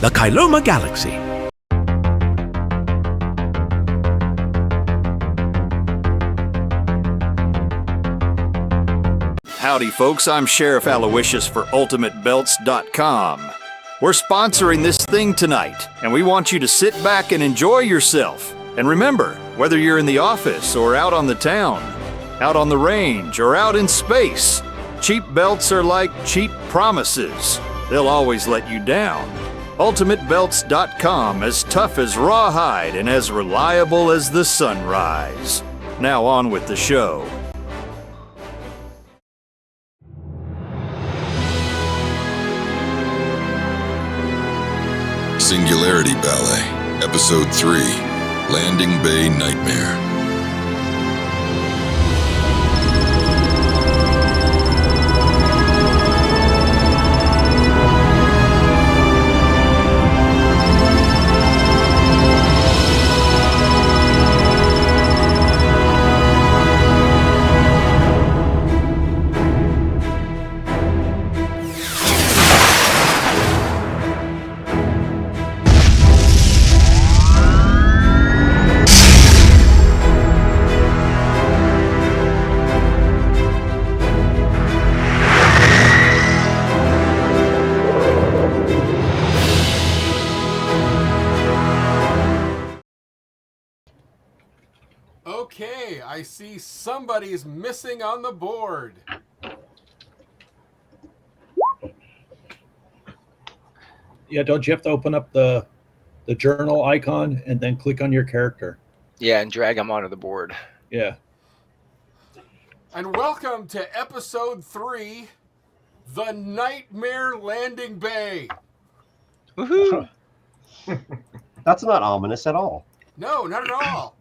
the Kailoma Galaxy. Howdy folks, I'm Sheriff Aloysius for UltimateBelts.com. We're sponsoring this thing tonight, and we want you to sit back and enjoy yourself. And remember, whether you're in the office or out on the town, out on the range or out in space, cheap belts are like cheap promises. They'll always let you down. UltimateBelts.com, as tough as rawhide and as reliable as the sunrise. Now on with the show. Singularity Ballet, Episode 3, Landing Bay Nightmare. Okay, I see somebody's missing on the board. Yeah, don't you have to open up the journal icon and then click on your character? Yeah, and drag them onto the board. Yeah. And welcome to Episode 3, The Nightmare Landing Bay. Woohoo! That's not ominous at all. No, not at all.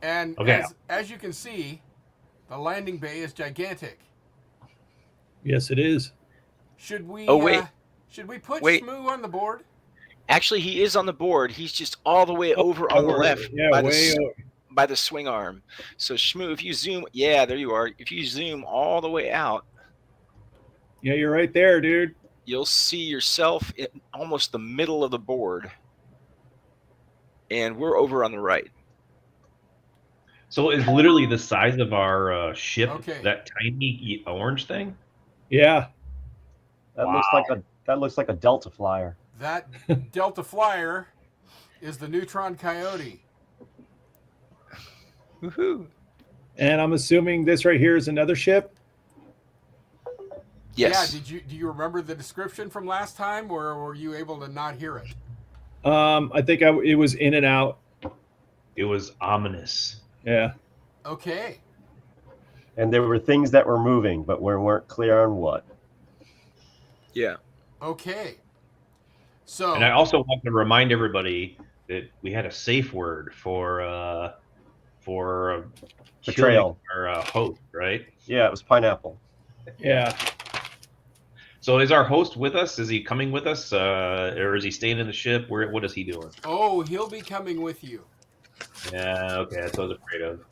And Okay. as you can see, the landing bay is gigantic. Yes, it is. Should we? Oh, wait. Should we put Wait. Shmoo on the board? Actually, he is on the board. He's just all the way over on the left Yeah, by the swing arm. So, Shmoo, if you zoom, yeah, there you are. If you zoom all the way out, Yeah, you're right there, dude. you'll see yourself in almost the middle of the board. And we're over on the right. So it's literally the size of our ship, Okay. that tiny orange thing? Yeah. That Wow. looks like a Delta flyer. That Delta Flyer is the Neutron Coyote. Woohoo! And I'm assuming this right here is another ship. Yes. Yeah. Do you remember the description from last time, or were you able to not hear it? I think it was in and out. It was ominous. Yeah. Okay. And there were things that were moving, but we weren't clear on what. Yeah. Okay. So. And I also want to remind everybody that we had a safe word for Betrayal. our host, right? Yeah, it was pineapple. Yeah. So is our host with us? Is he coming with us, or is he staying in the ship? What is he doing? Oh, he'll be coming with you. Yeah, okay, that's what I was afraid of.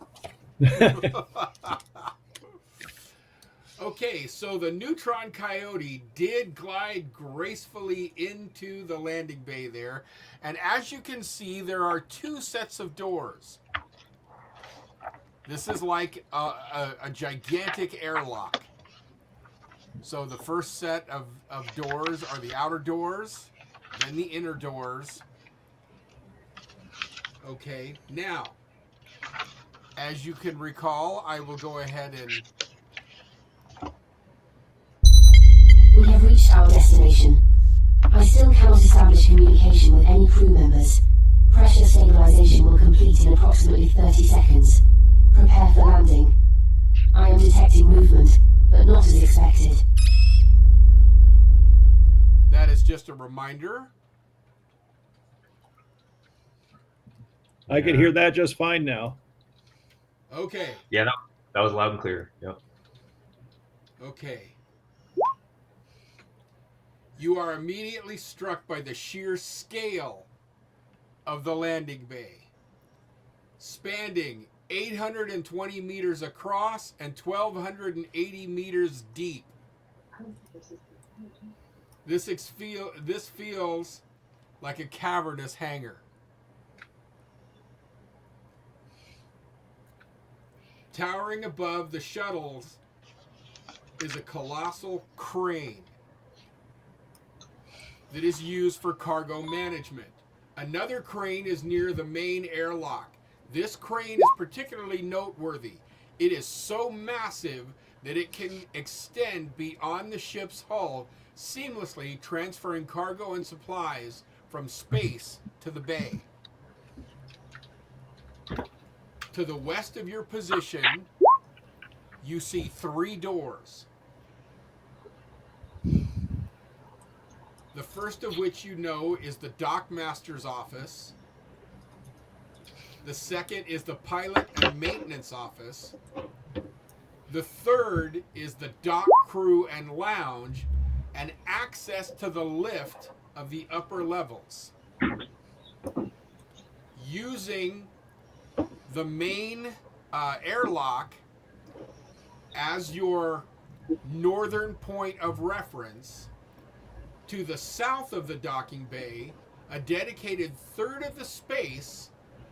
Okay, so the Neutron Coyote did glide gracefully into the landing bay there. And as you can see, there are two sets of doors. This is like a gigantic airlock. So the first set of doors are the outer doors, then the inner doors. Okay, now, as you can recall, I will go ahead and... We have reached our destination. I still cannot establish communication with any crew members. Pressure stabilization will complete in approximately 30 seconds. Prepare for landing. I am detecting movement, but not as expected. That is just a reminder. I can hear that just fine now. Okay, Yeah, that was loud and clear. Yep. okay. You are immediately struck by the sheer scale of the landing bay, spanning 820 meters across and 1,280 meters deep. This feels like a cavernous hangar. Towering above the shuttles is a colossal crane that is used for cargo management. Another crane is near the main airlock. This crane is particularly noteworthy. It is so massive that it can extend beyond the ship's hull, seamlessly transferring cargo and supplies from space to the bay. To the west of your position, you see 3 doors. The first of which you know is the dockmaster's office. The second is the pilot and maintenance office. The third is the dock crew and lounge, and access to the lift of the upper levels. Using the main airlock as your northern point of reference, to the south of the docking bay, a dedicated third of the space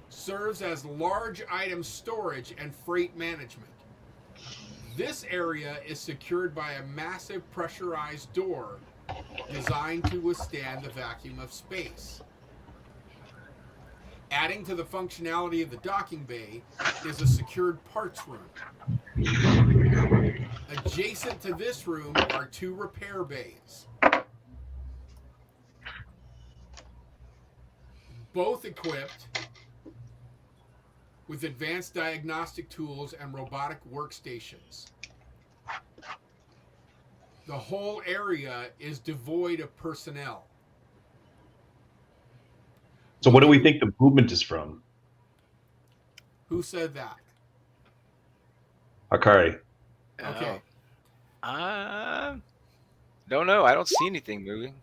serves as large item storage and freight management. This area is secured by a massive pressurized door designed to withstand the vacuum of space. Adding to the functionality of the docking bay is a secured parts room. Adjacent to this room are 2 repair bays, both equipped with advanced diagnostic tools and robotic workstations. The whole area is devoid of personnel. So what do we think the movement is from? Who said that? Akari. Okay. Don't know. I don't see anything moving.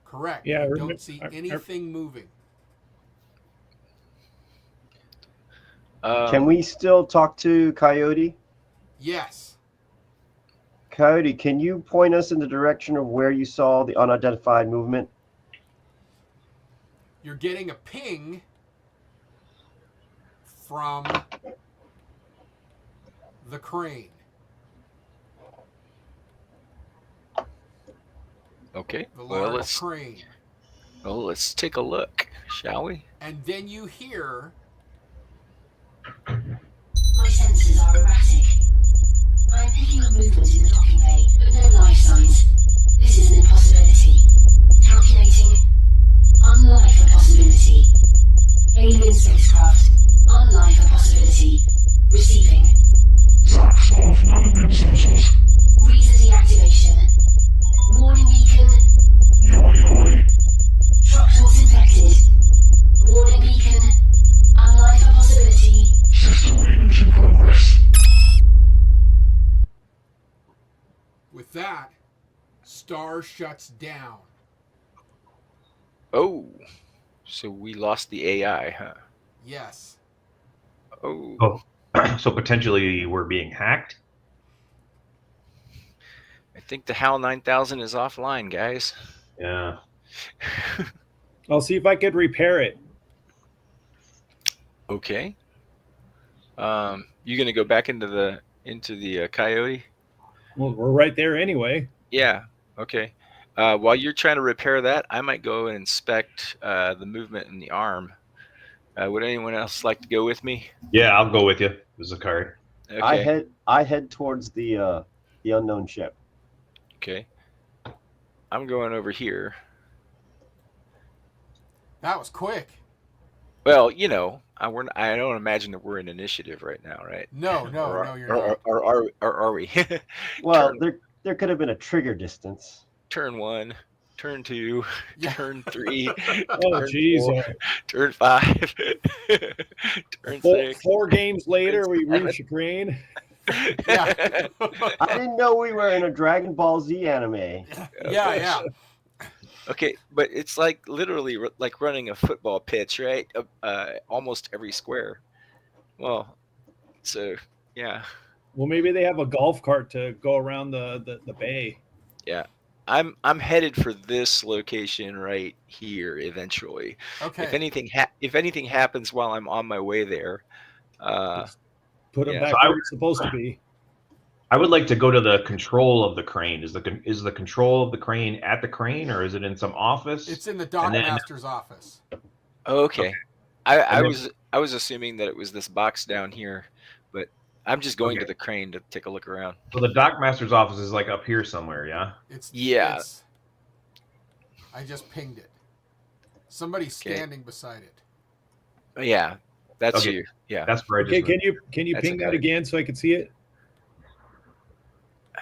Correct. Yeah, You don't see anything moving. Can we still talk to Coyote? Yes. Coyote, can you point us in the direction of where you saw the unidentified movement? You're getting a ping from the crane. Okay. The Well, large crane. let's take a look, shall we? And then you hear... My sensors are erratic. I am picking up movement in the docking bay, but no life signs. This is an impossibility. Calculating. Unlife a possibility. Alien spacecraft. Unlife a possibility. Receiving. Reason deactivation. Warning beacon. Truck doors infected. Warning beacon. Unlife a possibility. With that, Star shuts down. Oh, so we lost the AI, huh? Yes. Oh. Oh, so potentially we're being hacked? I think the HAL 9000 is offline, guys. Yeah. I'll see if I could repair it. Okay. You gonna go back into the Coyote? Well, we're right there anyway. Yeah. Okay. While you're trying to repair that, I might go and inspect the movement in the arm. Would anyone else like to go with me? Yeah, I'll go with you, Zakari. Okay. I head towards the unknown ship. Okay. I'm going over here. That was quick. Well, you know, I don't imagine that we're in initiative right now, right? No, you're not. Or are we? Well, there could have been a trigger distance. Turn 1, turn 2, Yeah. turn 3, Oh, geez. turn 5, turn 6. 4 games later, we Seven. reach Ukraine. Yeah. I didn't know we were in a Dragon Ball Z anime. Yeah. Okay, but it's like literally like running a football pitch, right? Almost every square. Well, so yeah. Well, maybe they have a golf cart to go around the bay. Yeah. I'm headed for this location right here eventually. Okay. If anything happens while I'm on my way there, Just put them yeah. back So where it's supposed to be. I would like to go to the control of the crane. Is the control of the crane at the crane, or is it in some office? It's in the And then- dockmaster's office. Okay. Okay. I And then- I was assuming that it was this box down here, but I'm just going Okay. to the crane to take a look around. So the dockmaster's office is like up here somewhere, yeah? Yeah. I just pinged it. Somebody's standing beside it. Yeah. That's Okay. you. Yeah. That's where I just Okay, went. can you That's ping that okay. again so I can see it?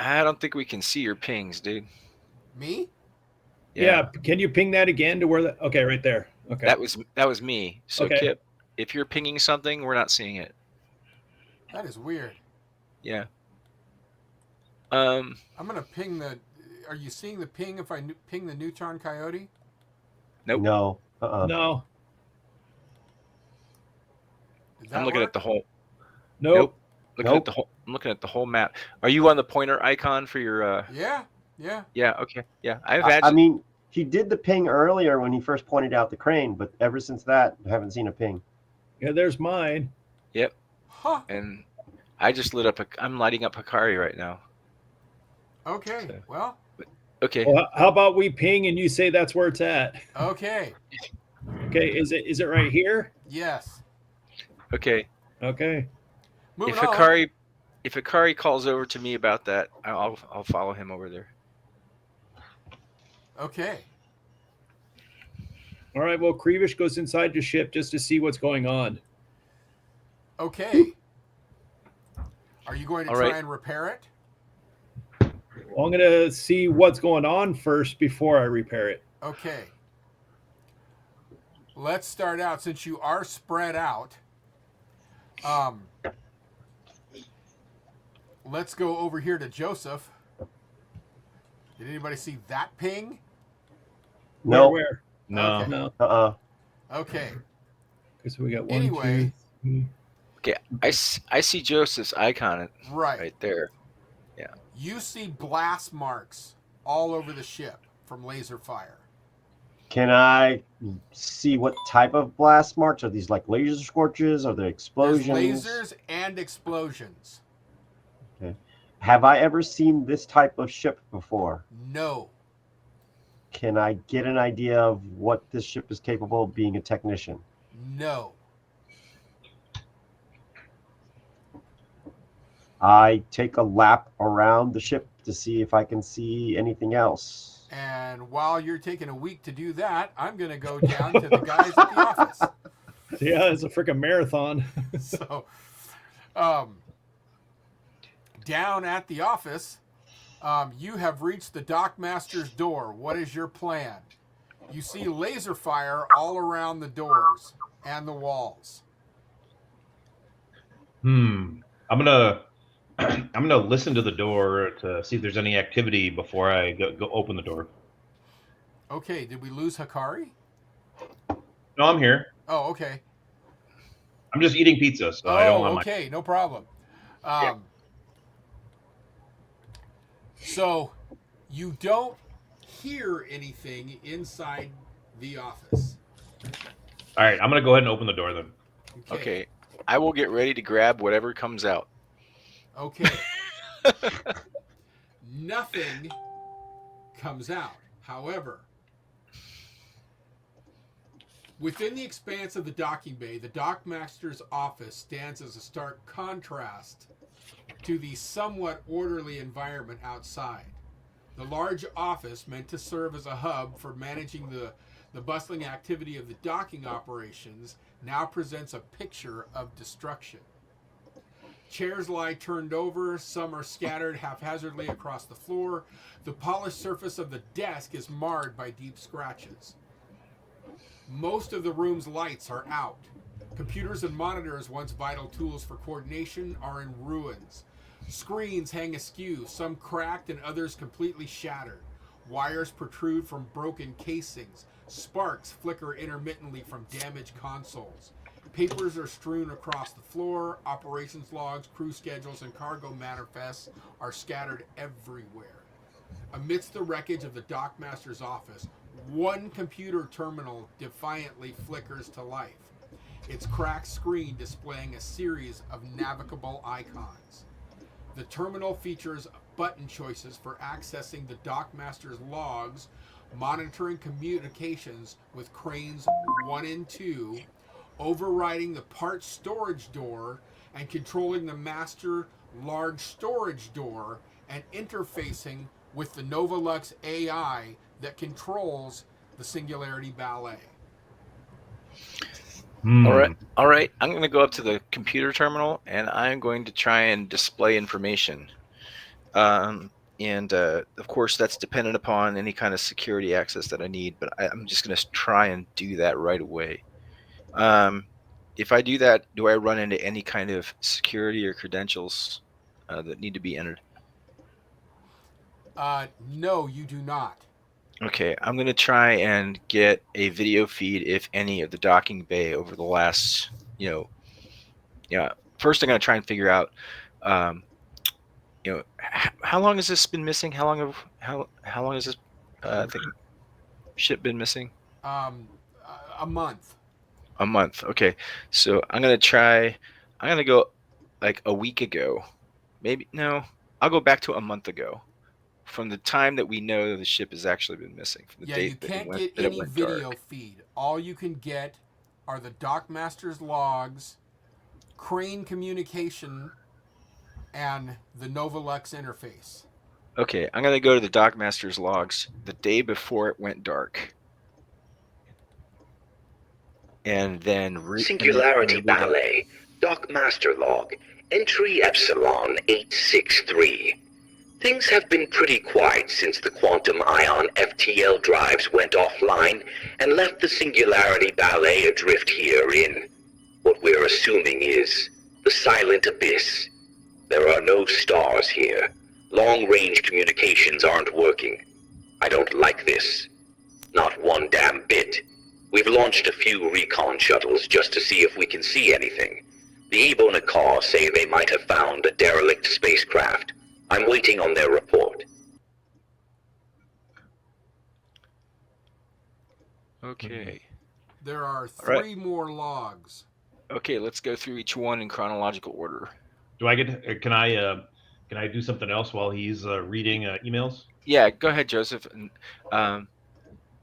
I don't think we can see your pings, dude. Me? Yeah. Can you ping that again to where that? Okay, right there. Okay. That was me. So Okay. Kip, if you're pinging something, we're not seeing it. That is weird. Yeah. I'm gonna ping the. Are you seeing the ping if I ping the neutron coyote? Nope. No. No. Did that I'm looking work? at the whole. Nope. Looking at the whole. I'm looking at the whole map. Are you on the pointer icon for your? Yeah. Yeah. Yeah. Okay. Yeah. I mean, he did the ping earlier when he first pointed out the crane, but ever since that, I haven't seen a ping. Yeah, there's mine. Yep. Huh. And I just lit up. I'm lighting up Hikari right now. Okay. So- Well. Okay. Well, how about we ping and you say that's where it's at? Okay. Okay, is it right here? Yes. Okay. Okay. Moving If on. Hikari calls over to me about that, I'll follow him over there. Okay. All right. Well, Kreevish goes inside the ship just to see what's going on. Okay. Are you going to All try right. and repair it? Well, I'm gonna see what's going on first before I repair it. Okay. Let's start out since you are spread out. Let's go over here to Joseph. Did anybody see that ping? No. Where? No. Okay. No. Okay. Okay, so we got one, Anyway. 2, 3. Okay. I see Joseph's icon Right. right there. You see blast marks all over the ship from laser fire. Can I see what type of blast marks? Are these like laser scorches? Are they There's explosions? lasers and explosions. Have I ever seen this type of ship before? No. Can I get an idea of what this ship is capable of being a technician? No. I take a lap around the ship to see if I can see anything else. And while you're taking a week to do that, I'm going to go down to the guys at the office. Yeah, it's a freaking marathon. So, down at the office, you have reached the dockmaster's door. What is your plan? You see laser fire all around the doors and the walls. I'm gonna listen to the door to see if there's any activity before I go open the door. Okay, did we lose Hikari? No, I'm here. Oh, okay. I'm just eating pizza, so I don't want okay, no problem. So you don't hear anything inside the office. All right, I'm gonna go ahead and open the door then. Okay. I will get ready to grab whatever comes out. Okay. Nothing comes out. However, within the expanse of the docking bay, the dockmaster's office stands as a stark contrast to the somewhat orderly environment outside. The large office, meant to serve as a hub for managing the bustling activity of the docking operations, now presents a picture of destruction. Chairs lie turned over, some are scattered haphazardly across the floor. The polished surface of the desk is marred by deep scratches. Most of the room's lights are out. Computers and monitors, once vital tools for coordination, are in ruins. Screens hang askew, some cracked and others completely shattered. Wires protrude from broken casings. Sparks flicker intermittently from damaged consoles. Papers are strewn across the floor. Operations logs, crew schedules, and cargo manifests are scattered everywhere. Amidst the wreckage of the dockmaster's office, one computer terminal defiantly flickers to life, its cracked screen displaying a series of navigable icons. The terminal features button choices for accessing the dockmaster's logs, monitoring communications with cranes 1 and 2, overriding the part storage door, and controlling the master large storage door, and interfacing with the Novolux AI that controls the Singularity Ballet. All right. I'm going to go up to the computer terminal, and I'm going to try and display information. Of course, that's dependent upon any kind of security access that I need, but I'm just going to try and do that right away. If I do that, do I run into any kind of security or credentials that need to be entered? No, you do not. Okay, I'm going to try and get a video feed, if any, of the docking bay over the last, first I'm going to try and figure out, how long has this been missing? How long has this ship been missing? A month. A month. Okay, so I'm going to go like a week ago. Maybe, no, I'll go back to a month ago. From the time that we know the ship has actually been missing. From the date you can't that get it any went video dark. feed. All you can get are the dockmaster's logs, crane communication, and the Novolux interface. Okay, I'm going to go to the dockmaster's logs the day before it went dark. And then... Singularity Ballet, Dockmaster Log, Entry Epsilon 863. Things have been pretty quiet since the quantum ion FTL drives went offline and left the Singularity Ballet adrift here in what we're assuming is the silent abyss. There are no stars here. Long-range communications aren't working. I don't like this. Not one damn bit. We've launched a few recon shuttles just to see if we can see anything. The Ebonakar say they might have found a derelict spacecraft. I'm waiting on their report. Okay. There are 3 more logs. Okay, let's go through each one in chronological order. Do I get? Can I do something else while he's reading emails? Yeah, go ahead, Joseph. That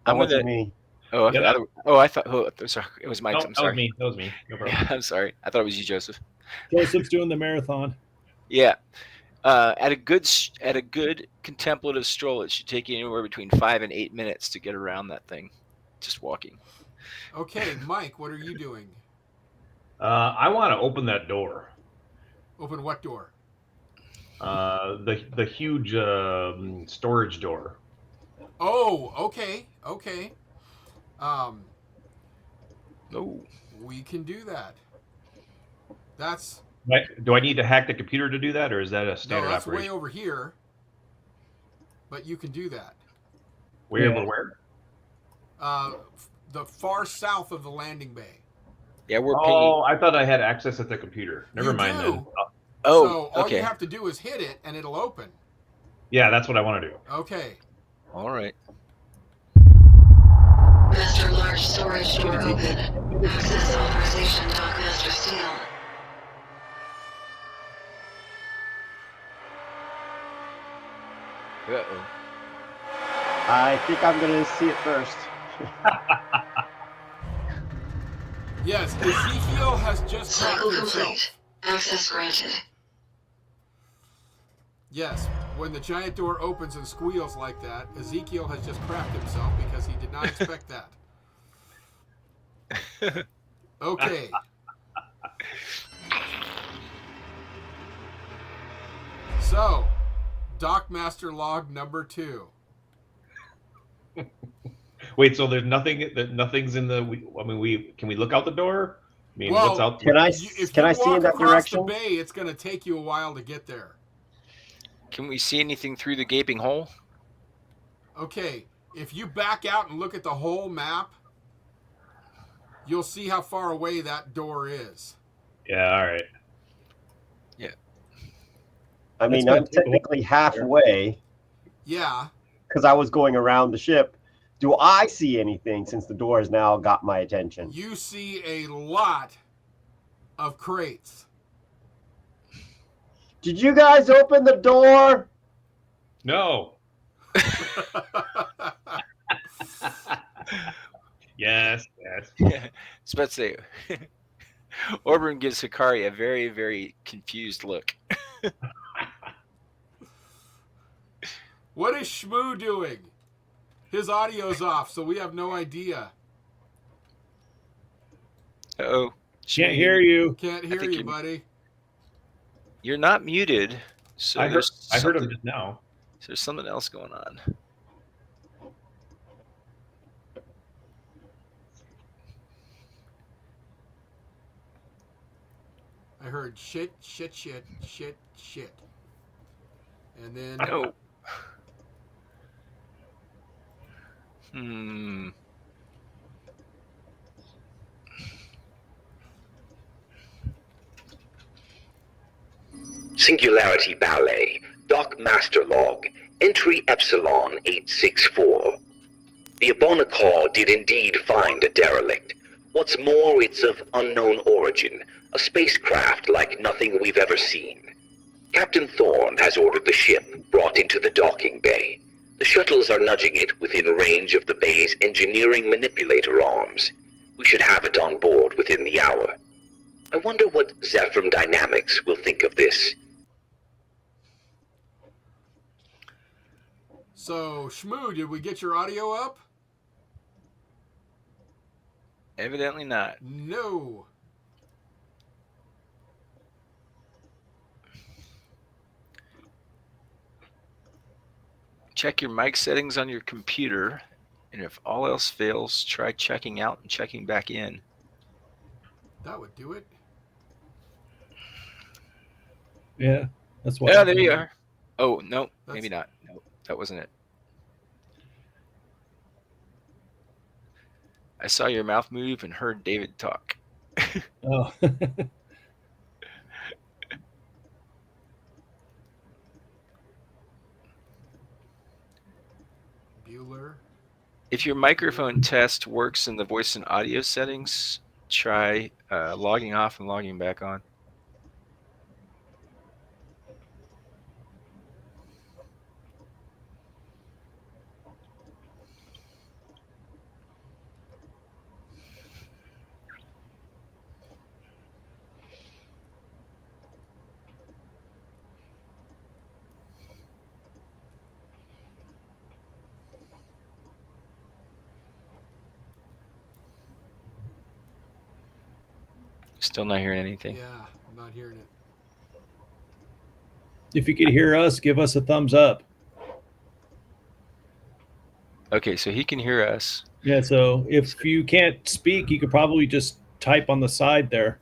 wasn't me. Oh, Yeah, I thought. Oh, sorry, it was Mike. No, I'm sorry. That was me. No problem. Yeah, I'm sorry. I thought it was you, Joseph. Joseph's doing the marathon. Yeah. At a good contemplative stroll, it should take you anywhere between 5 and 8 minutes to get around that thing, just walking. Okay, Mike, what are you doing? I want to open that door. Open what door? The huge storage door. Oh, okay. Oh. We can do that. That's... Do I need to hack the computer to do that, or is that a standard No, that's operation? way over here. But you can do that. Where? The far south of the landing bay. Yeah, we're Oh, pinging. I thought I had access at the computer. Never You mind do. then. Oh, So all okay. you have to do is hit it, and it'll open. Yeah, that's what I want to do. Okay. All right. Master large storage door open. Access authorization Dockmaster Seal. Uh-oh. I think I'm going to see it first. Yes, Ezekiel has just Cycle cracked himself. complete. Access granted. Yes, when the giant door opens and squeals like that, Ezekiel has just crapped himself because he did not expect that. Okay. So, Dockmaster log number 2. Wait, so there's nothing. Nothing's in the. Can we look out the door? I mean, Well, what's out? Can I If see you in walk that across direction? the bay, it's going to take you a while to get there. Can we see anything through the gaping hole? Okay, if you back out and look at the whole map, you'll see how far away that door is. Yeah, all right. I mean, That's I'm good. technically halfway. Yeah. Because I was going around the ship. Do I see anything since the door has now got my attention? You see a lot of crates. Did you guys open the door? No. Yes. I was about to say, Orban gives Hikari a very, very confused look. What is Shmoo doing? His audio's off, so we have no idea. Uh-oh. Can't hear you. Can't hear you, buddy. You're not muted. So I heard him just now. So there's something else going on. I heard shit. And then... No. Singularity Ballet, Dock Master Log, Entry Epsilon 864. The Abonacar did indeed find a derelict. What's more, it's of unknown origin, a spacecraft like nothing we've ever seen. Captain Thorne has ordered the ship brought into the docking bay. The shuttles are nudging it within range of the bay's engineering manipulator arms. We should have it on board within the hour. I wonder what Zephyr Dynamics will think of this. So, Shmoo, did we get your audio up? Evidently not. No. Check your mic settings on your computer, and if all else fails, try checking out and checking back in. That would do it. Yeah, that's why. Yeah, there you are. Oh, no, maybe not. No, that wasn't it. I saw your mouth move and heard David talk. Oh. Bueller. If your microphone test works in the voice and audio settings, try logging off and logging back on. Still not hearing anything. Yeah, I'm not hearing it. If you could hear us, give us a thumbs up. Okay, so he can hear us. Yeah, so if you can't speak, you could probably just type on the side there.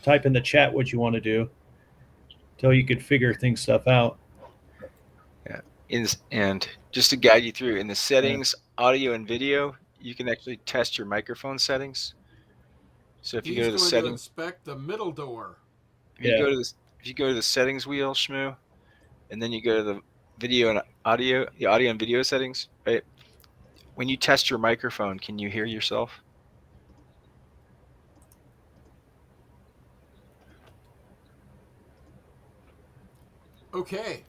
Type in the chat what you want to do until you could figure stuff out. Yeah, and just to guide you through, in the settings, audio and video, you can actually test your microphone settings. So if you go to the settings, inspect the middle door. If you go to the settings wheel, Shmoo, and then you go to the video and audio, the audio and video settings, right? When you test your microphone, can you hear yourself? Okay.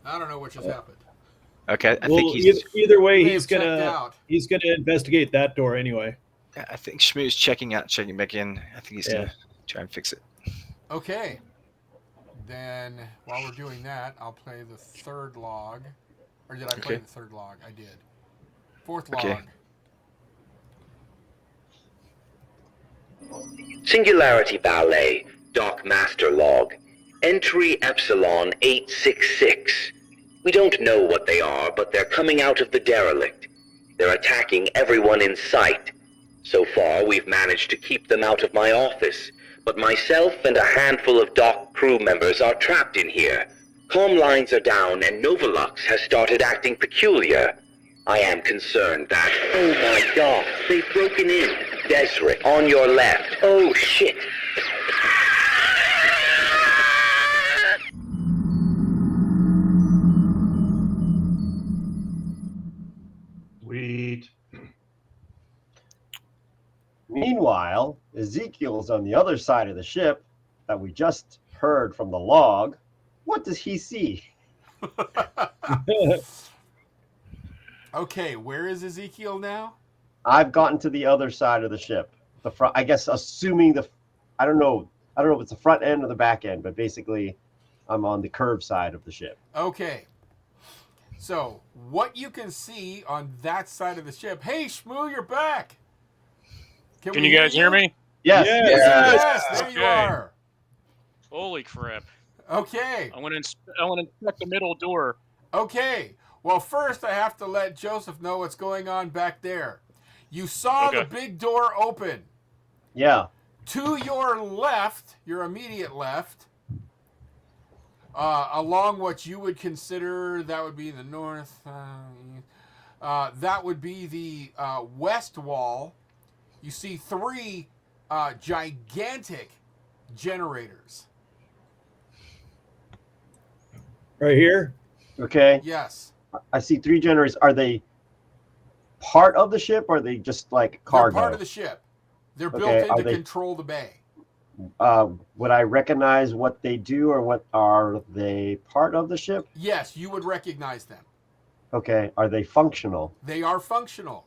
I don't know what just happened. Okay, I think he's either way he's gonna investigate that door anyway. I think Shmoo's checking out, checking back in. I think he's gonna try and fix it. Okay. Then while we're doing that, I'll play the third log. Or did I play the third log? I did. Fourth log. Singularity Ballet, Dock Master Log, Entry Epsilon 866. We don't know what they are, but they're coming out of the derelict. They're attacking everyone in sight. So far, we've managed to keep them out of my office, but myself and a handful of dock crew members are trapped in here. Comm lines are down, and Novolux has started acting peculiar. I am concerned that... Oh my god, they've broken in. Desric, on your left. Oh shit. Ezekiel is on the other side of the ship that we just heard from the log. What does he see? Okay, where is Ezekiel now? I've gotten to the other side of the ship. The front, I guess, assuming I don't know if it's the front end or the back end, but basically, I'm on the curved side of the ship. Okay. So, what you can see on that side of the ship. Hey, Shmoo, you're back. Can you guys hear me? Yes. Yes. Yes, there you Okay. are. Holy crap. Okay. I want to inspect the middle door. Okay. Well, first I have to let Joseph know what's going on back there. You saw the Okay. big door open. Yeah. To your left, your immediate left, along what you would consider that would be the north, that would be the west wall. You see 3 gigantic generators. Right here. Okay. Yes. I see 3 generators. Are they part of the ship, or are they just like cargo? They're part of the ship. They're built Okay, in are to they- control the bay. Would I recognize what they do, or what are they part of the ship? Yes, you would recognize them. Okay. Are they functional? They are functional.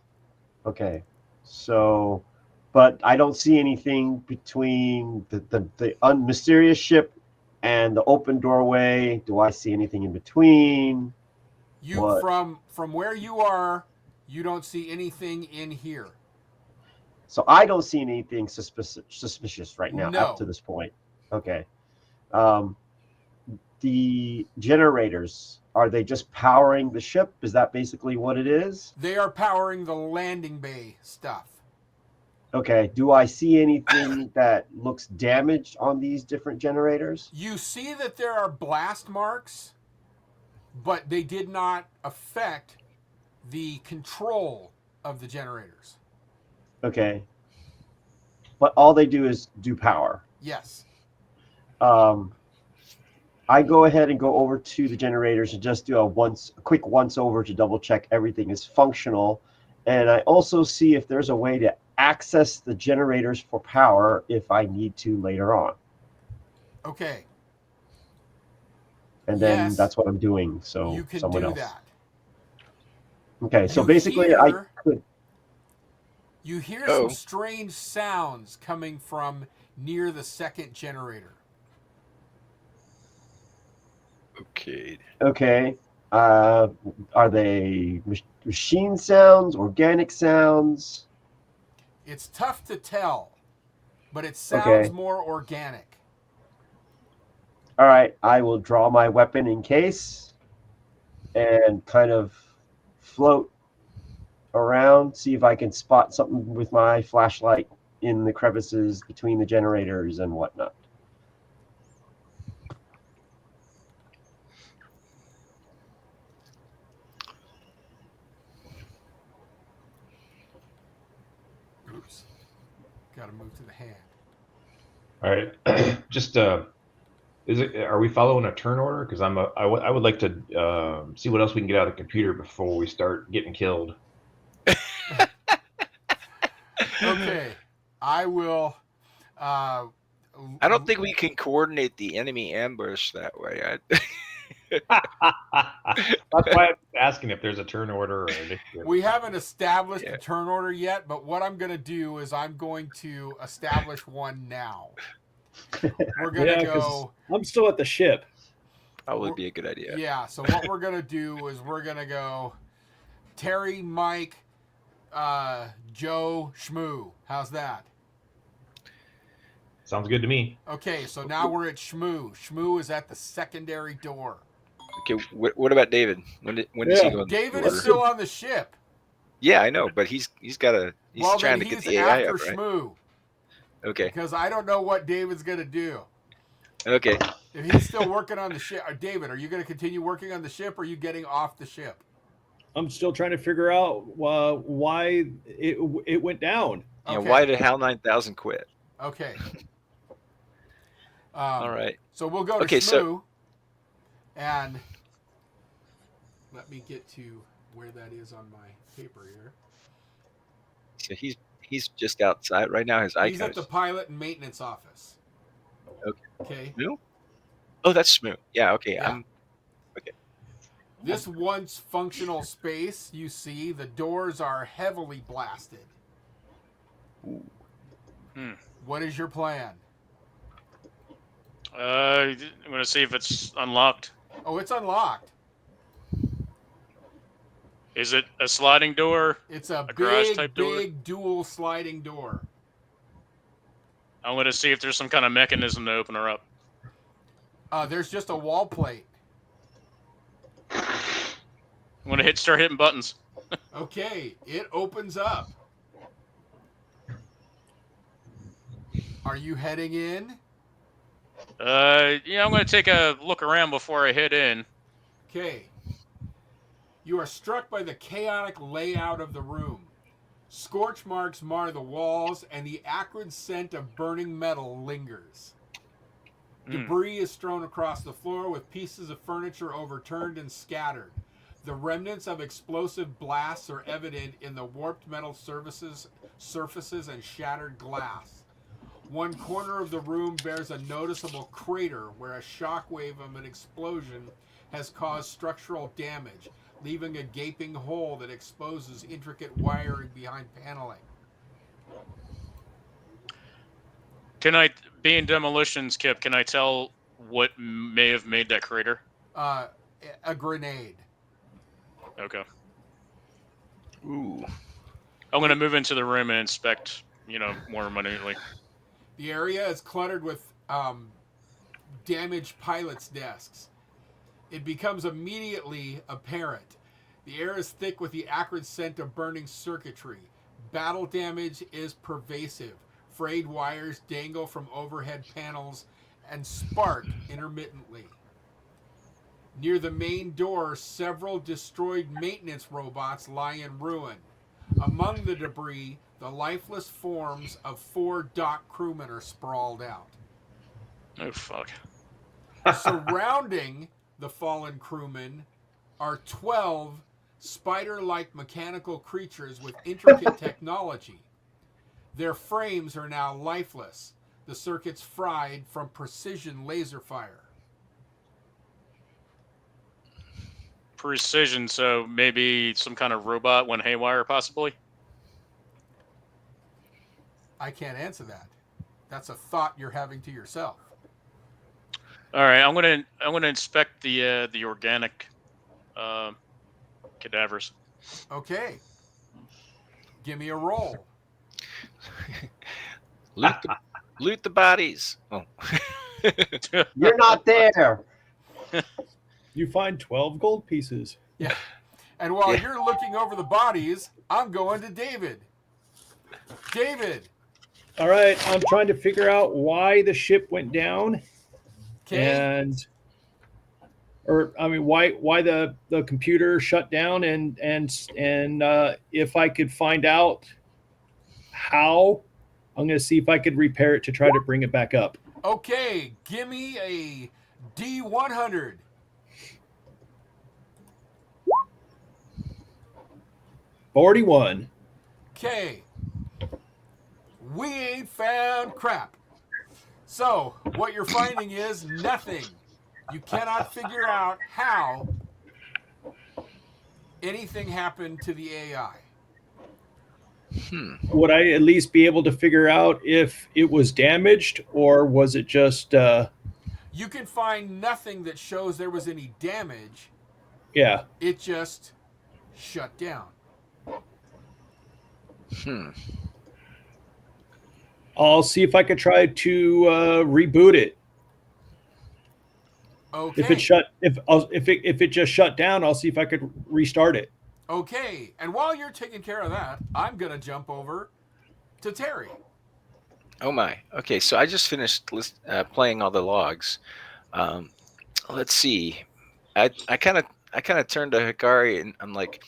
Okay. So, but I don't see anything between the mysterious ship and the open doorway. Do I see anything in between? You What? from where you are, you don't see anything in here. So I don't see anything suspicious right now No. up to this point. Okay. The generators, are they just powering the ship? Is that basically what it is? They are powering the landing bay stuff. Okay. Do I see anything that looks damaged on these different generators? You see that there are blast marks, but they did not affect the control of the generators. Okay. But all they do is do power. Yes. I go ahead and go over to the generators and just do a quick once over to double check everything is functional. And I also see if there's a way to access the generators for power if I need to later on. Okay. And then Yes. that's what I'm doing. So You can someone do else. that. Okay, so You basically I hear- could. You hear Oh. some strange sounds coming from near the second generator. Okay. Okay. Are they machine sounds, organic sounds? It's tough to tell, but it sounds more organic. All right, I will draw my weapon in case and kind of float around, see if I can spot something with my flashlight in the crevices between the generators and whatnot. Oops. Got to move to the hand. All right. Just are we following a turn order? Because I would like to see what else we can get out of the computer before we start getting killed. Okay. I will. I don't think we can coordinate the enemy ambush that way. That's why I'm asking if there's a turn order. We haven't established Yeah. a turn order yet, but what I'm going to do is I'm going to establish one now. We're going to go. I'm still at the ship. Probably be a good idea. Yeah, so what we're going to do is we're going to go Terry, Mike, Joe, Shmoo. How's that? Sounds good to me. Okay, so now we're at Shmoo. Shmoo is at the secondary door. Okay. What about David? When does he go in David the is order? still on the ship. Yeah, I know, but he's trying Then to get he's the AI after up, right? Shmoo. Okay. Because I don't know what David's going to do. Okay. If he's still working on the ship. David, are you going to continue working on the ship, or are you getting off the ship? I'm still trying to figure out why it went down. Yeah. Okay. Why did HAL 9000 quit? Okay. All right. So we'll go to Okay, Shmoo, so- and let me get to where that is on my paper here. So he's He's just outside right now. His He's icon. at the pilot and maintenance office. Okay. Okay. Smoo? Oh, that's Smoo. Yeah. Okay. Yeah. I'm okay. This once functional space, you see, the doors are heavily blasted. Ooh. What is your plan? I'm gonna see if it's unlocked. Oh, it's unlocked. Is it a sliding door? It's a garage big, type door? big dual sliding door. I'm gonna see if there's some kind of mechanism to open her up. There's just a wall plate. I'm gonna start hitting buttons. Okay, it opens up. Are you heading in? Yeah, I'm gonna take a look around before I head in. Okay. You are struck by the chaotic layout of the room. Scorch marks mar the walls, and the acrid scent of burning metal lingers. Debris is strewn across the floor, with pieces of furniture overturned and scattered. The remnants of explosive blasts are evident in the warped metal surfaces and shattered glass. One corner of the room bears a noticeable crater where a shockwave of an explosion has caused structural damage, leaving a gaping hole that exposes intricate wiring behind paneling. Can I, being demolitions, Kip, can I tell what may have made that crater? A grenade. Okay. Ooh. I'm gonna move into the room and inspect, more minutely. The area is cluttered with damaged pilots' desks. It becomes immediately apparent. The air is thick with the acrid scent of burning circuitry. Battle damage is pervasive. Frayed wires dangle from overhead panels and spark intermittently. Near the main door, several destroyed maintenance robots lie in ruin. Among the debris, the lifeless forms of 4 dock crewmen are sprawled out. Oh, fuck. Surrounding the fallen crewmen are 12 spider-like mechanical creatures with intricate technology. Their frames are now lifeless, the circuits fried from precision laser fire. Precision, so maybe some kind of robot went haywire, possibly? I can't answer that. That's a thought you're having to yourself. All right, I'm gonna inspect the organic cadavers. Okay. Give me a roll. Loot the bodies. Oh. You're not there. You find 12 gold pieces. Yeah. And while you're looking over the bodies, I'm going to David. David. All right, I'm trying to figure out why the ship went down. Okay. Why the computer shut down, and if I could find out how, I'm going to see if I could repair it to try to bring it back up. Okay, give me a D100. $41. Okay. We ain't found crap. So, what you're finding is nothing. You cannot figure out how anything happened to the AI. Would I at least be able to figure out if it was damaged, or was it just... You can find nothing that shows there was any damage. Yeah. It just shut down. I'll see if I could try to reboot it. Okay. If it just shut down, I'll see if I could restart it. Okay. And while you're taking care of that, I'm gonna jump over to Terry. Oh my. Okay, so I just finished playing all the logs. Let's see. I kind of turned to Hikari and I'm like,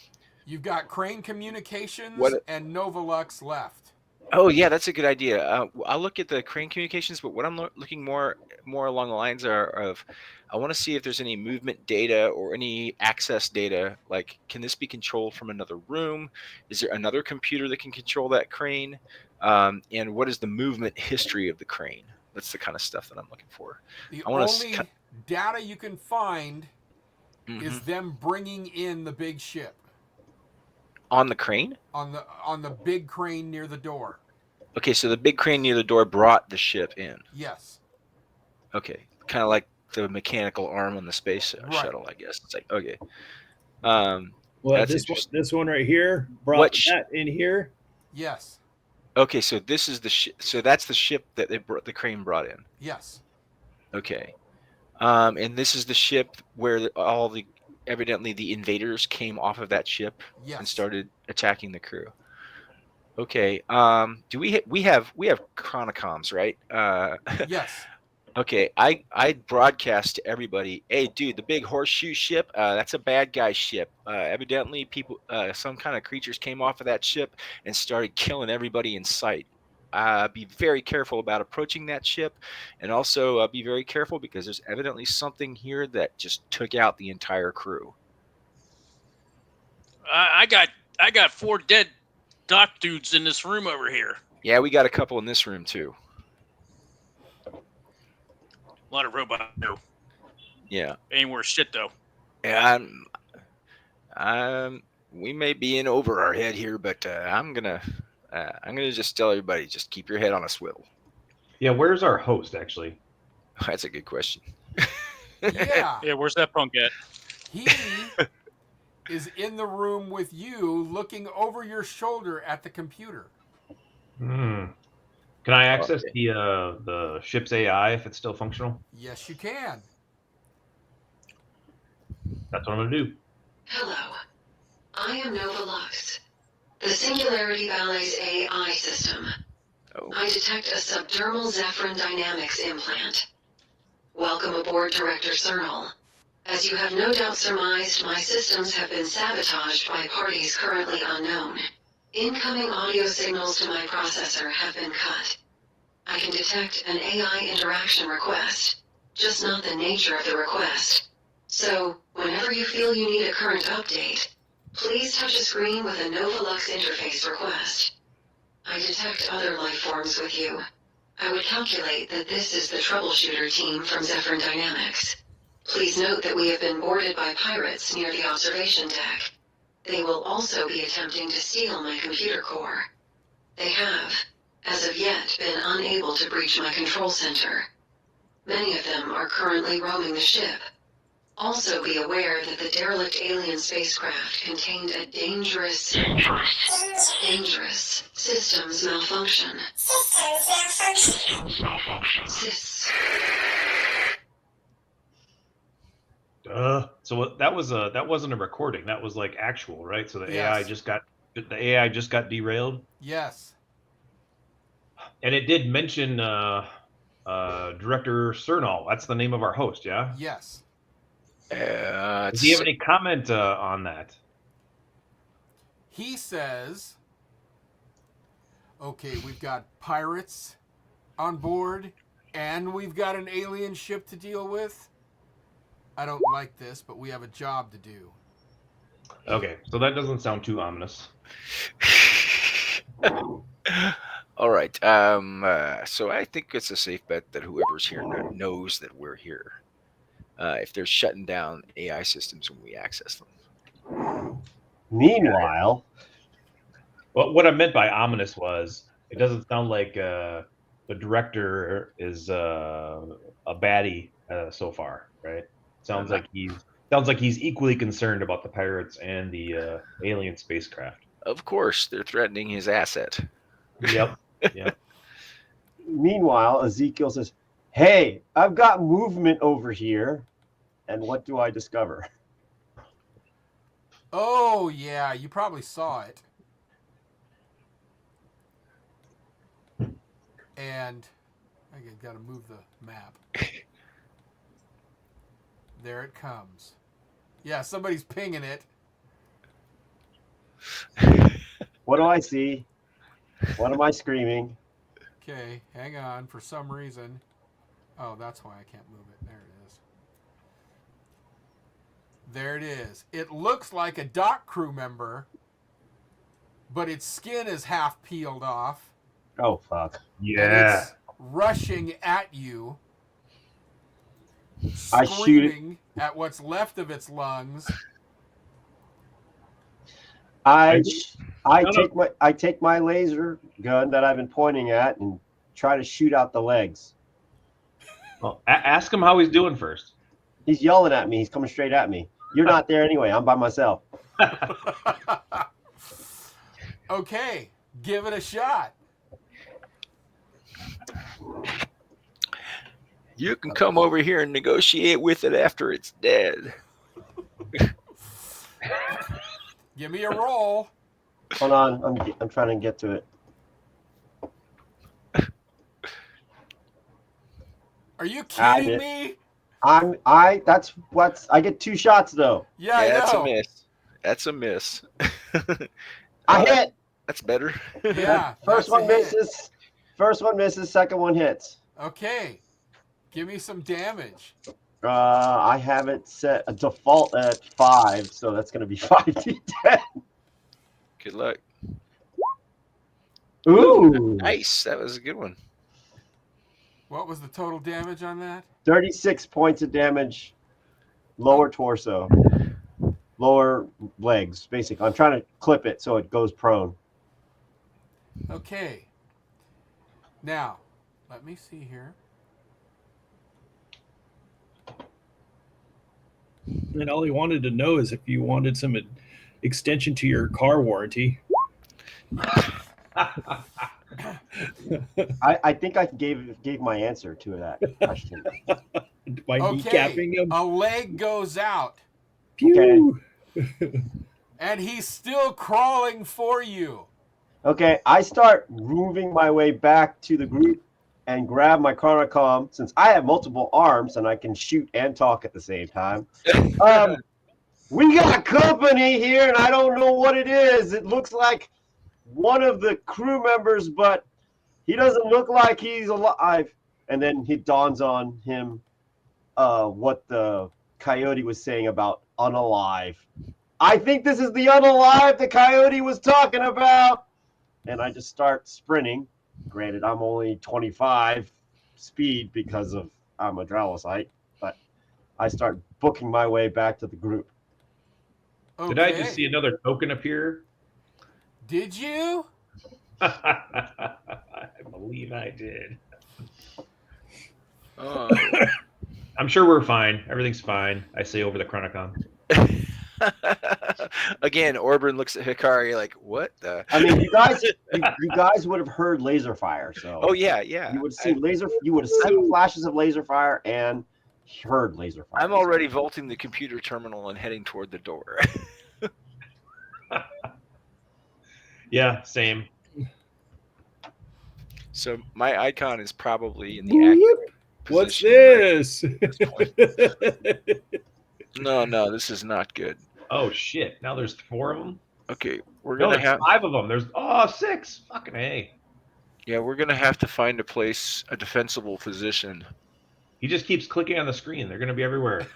You've got Crane Communications What- and Novalux left. Oh yeah, that's a good idea. I'll look at the crane communications, but what I'm looking more along the lines are of, I want to see if there's any movement data or any access data. Like, can this be controlled from another room? Is there another computer that can control that crane? And what is the movement history of the crane? That's the kind of stuff that I'm looking for. The I want to. only data you can find Mm-hmm. is them bringing in the big ship On the crane. on the big crane near the door. Okay, so the big crane near the door brought the ship in. Yes. Okay, kind of like the mechanical arm on the space Right. shuttle, I guess. It's like, okay. Well, Well, that's this one right here brought What sh- that in here. Yes. Okay, so this is the so that's the ship that the crane brought in. Yes. Okay. And this is the ship where all the evidently the invaders came off of that ship Yes. and started attacking the crew. Okay. Do we have chronocoms, right? Yes. Okay, I broadcast to everybody, hey, dude, the big horseshoe ship, that's a bad guy ship. Evidently, people, some kind of creatures came off of that ship and started killing everybody in sight. Be very careful about approaching that ship, and also be very careful because there's evidently something here that just took out the entire crew. I got 4 dead doc dudes in this room over here. Yeah, we got a couple in this room too. A lot of robots. Yeah. Ain't worth shit though. Yeah, we may be in over our head here, but I'm gonna just tell everybody, just keep your head on a swivel. Yeah, where's our host actually? That's a good question. Yeah. Yeah, where's that punk at? He is in the room with you, looking over your shoulder at the computer. Hmm. Can I access the ship's AI if it's still functional? Yes, you can. That's what I'm gonna do. Hello. I am Nova Lux, the Singularity Ballet's AI system. Oh. I detect a subdermal Zephyrin dynamics implant. Welcome aboard, Director Cernal. As you have no doubt surmised, my systems have been sabotaged by parties currently unknown. Incoming audio signals to my processor have been cut. I can detect an AI interaction request, just not the nature of the request. So, whenever you feel you need a current update, please touch a screen with a Novalux interface request. I detect other life forms with you. I would calculate that this is the troubleshooter team from Zephyrin Dynamics. Please note that we have been boarded by pirates near the observation deck. They will also be attempting to steal my computer core. They have, as of yet, been unable to breach my control center. Many of them are currently roaming the ship. Also be aware that the derelict alien spacecraft contained a dangerous systems malfunction. So that wasn't a recording. That was like actual, right? So the AI Yes. just got derailed. Yes. And it did mention Director Cernal. That's the name of our host, yeah? Yes. Does he have any comment on that? He says, okay, we've got pirates on board, and we've got an alien ship to deal with. I don't like this, but we have a job to do. Okay, so that doesn't sound too ominous. All right. So I think it's a safe bet that whoever's here knows that we're here. If they're shutting down AI systems when we access them. Meanwhile, Well, what I meant by ominous was it doesn't sound like the director is a baddie so far, right? Sounds like he's equally concerned about the pirates and the alien spacecraft. Of course, they're threatening his asset. Yep. Yep. meanwhile, Ezekiel says, "Hey, I've got movement over here." And what do I discover? Oh, yeah, you probably saw it. And I got to move the map. There it comes. Yeah, somebody's pinging it. What do I see? What am I screaming? Okay, hang on. For some reason. Oh, that's why I can't move it. There it is. There it is. It looks like a dock crew member, but its skin is half peeled off. Oh, fuck. And Yeah. it's rushing at you, I shoot it. screaming at what's left of its lungs. I No, no. take my laser gun that I've been pointing at and try to shoot out the legs. Well, ask him how he's doing first. He's yelling at me. He's coming straight at me. You're not there anyway. I'm by myself. Okay, give it a shot. You can come over here and negotiate with it after it's dead. Give me a roll. Hold on. I'm trying to get to it. Are you kidding me? I get 2 shots though. Yeah, I that's know. a miss. That's a miss. I hit. That's better. Yeah. First that's one a hit. misses. First one misses. Second one hits. Okay. Give me some damage. I have it set a default at 5, so that's going to be 5d10. Good luck. Ooh, Nice. That was a good one. What was the total damage on that? 36 points of damage. Lower torso, lower legs. Basically, I'm trying to clip it so it goes prone. Okay. Now, let me see here. And all he wanted to know is if you wanted some extension to your car warranty. I think I gave my answer to that question. By kneecapping him. A leg goes out, Pew! and he's still crawling for you. Okay, I start moving my way back to the group and grab my chronocom since I have multiple arms and I can shoot and talk at the same time. We got company here, and I don't know what it is. It looks like one of the crew members, but he doesn't look like he's alive. And then it dawns on him what the coyote was saying about unalive. I think this is the unalive the coyote was talking about. And I just start sprinting. Granted, I'm only 25 speed because I'm a Dralosite, but I start booking my way back to the group. Okay. Did I just see another token appear? Did you? I believe I did. I'm sure we're fine. Everything's fine. I say over the Chronicon. Again, Orbrin looks at Hikari like, "What the?" I mean, you guys would have heard laser fire, so. Oh yeah. You would see You would have seen flashes of laser fire and heard laser fire. I'm already vaulting the computer terminal and heading toward the door. Yeah, same. So my icon is probably in the accurate What's position this? No, this is not good. Oh shit! Now there's 4 of them. Okay, we're No, gonna there's have 5 of them. There's 6. Fucking A. Yeah, we're gonna have to find a defensible position. He just keeps clicking on the screen. They're gonna be everywhere.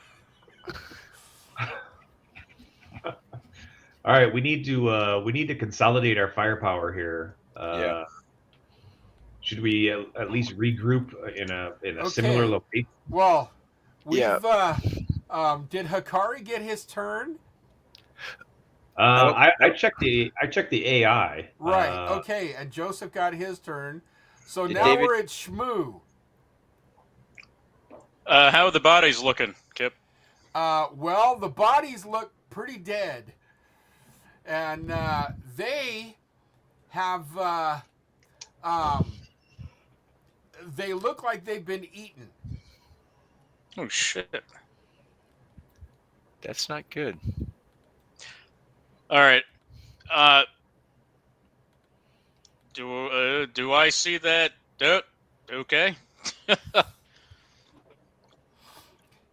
All right, we need to consolidate our firepower here. Yeah. Should we at least regroup in a similar location? Well, we've did Hikari get his turn? I checked the AI. Right. Okay, and Joseph got his turn. So now David... we're at Shmoo. How are the bodies looking, Kip? Well, the bodies look pretty dead, and they have they look like they've been eaten. Oh shit! That's not good. All right. Do I see that? Okay.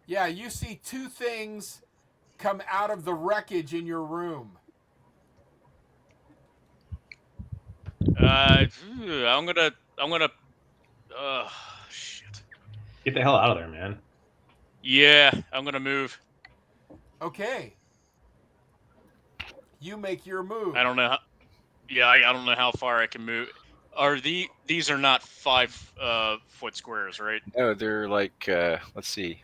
Yeah, you see 2 things come out of the wreckage in your room. I'm gonna. Shit. Get the hell out of there, man. Yeah, I'm gonna move. Okay. You make your move. I don't know. I don't know how far I can move. These are not 5 foot squares, right? No, they're like let's see.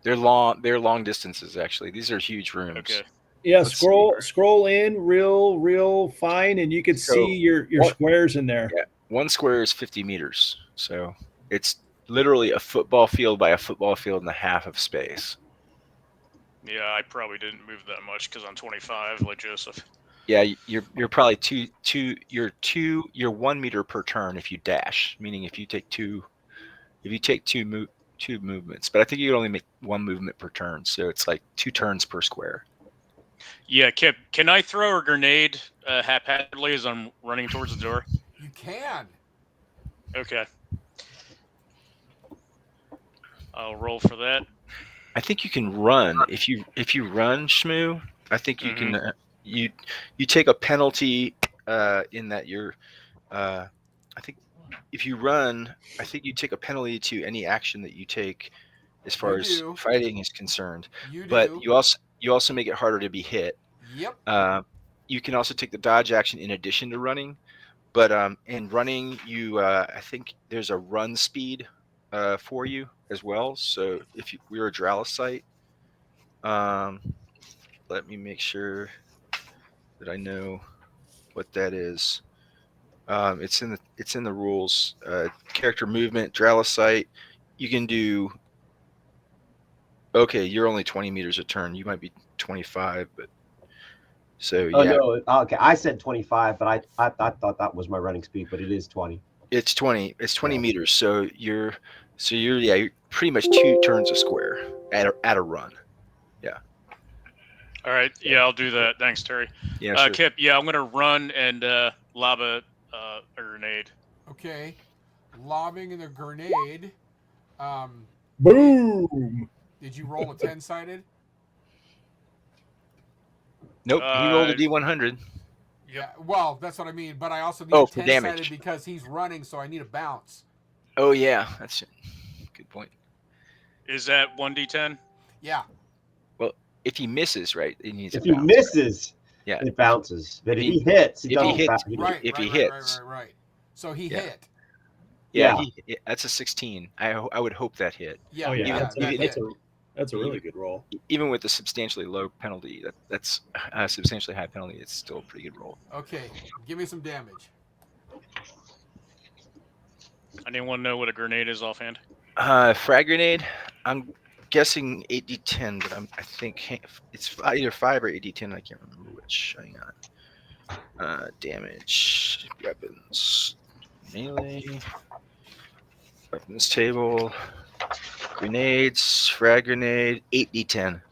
They're long distances actually. These are huge rooms. Okay. Yeah, Let's scroll in real fine, and you can So, see your what- squares in there. Yeah, 1 square is 50 meters. So it's literally a football field by a football field and a half of space. Yeah, I probably didn't move that much because I'm 25, like Joseph. Yeah, you're probably you're 1 meter per turn if you dash, meaning if you take two movements. But I think you can only make 1 movement per turn, so it's like 2 turns per square. Yeah, Kip, can I throw a grenade haphazardly as I'm running towards the door? You can. Okay. I'll roll for that. I think you can run if you run, Shmoo. I think you can. You take a penalty in that you're. I think if you run, I think you take a penalty to any action that you take, as far as fighting is concerned. You do. But you also make it harder to be hit. Yep. You can also take the dodge action in addition to running. But in running, you I think there's a run speed for you as well. So if we're a Dralosite, let me make sure that I know what that is. It's in the rules. Character movement, Dralosite. You can do. Okay, you're only 20 meters a turn. You might be 25, but so Oh yeah. no, okay. I said 25, but I thought that was my running speed, but it is 20. It's 20. It's 20 meters. So you're pretty much 2 turns a square at a run. Yeah. All right. Yeah, I'll do that. Thanks, Terry. Yeah, sure. Kip, yeah, I'm gonna run and lob a grenade. Okay. Lobbing the grenade. Boom! Did you roll a 10-sided? Nope. He rolled a D100. Yeah. Well, that's what I mean. But I also need a for 10-sided damage. because he's running, so I need a bounce. Oh yeah, that's a good point. Is that 1d10? Yeah. Well, if he misses, right, he needs. If he misses, yeah, it bounces. But if he hits, he doesn't. If he hits, right. So he hit. Yeah, that's a 16. I would hope that hit. Yeah. Oh yeah, Even, that's a really good roll. Even with the substantially low penalty, that's a substantially high penalty. It's still a pretty good roll. Okay, give me some damage. Anyone know what a grenade is offhand? Frag grenade. I'm guessing 8d10, but I think it's either 5 or 8d10. I can't remember which. Hang on. Damage, weapons, melee, weapons table, grenades, frag grenade, 8d10.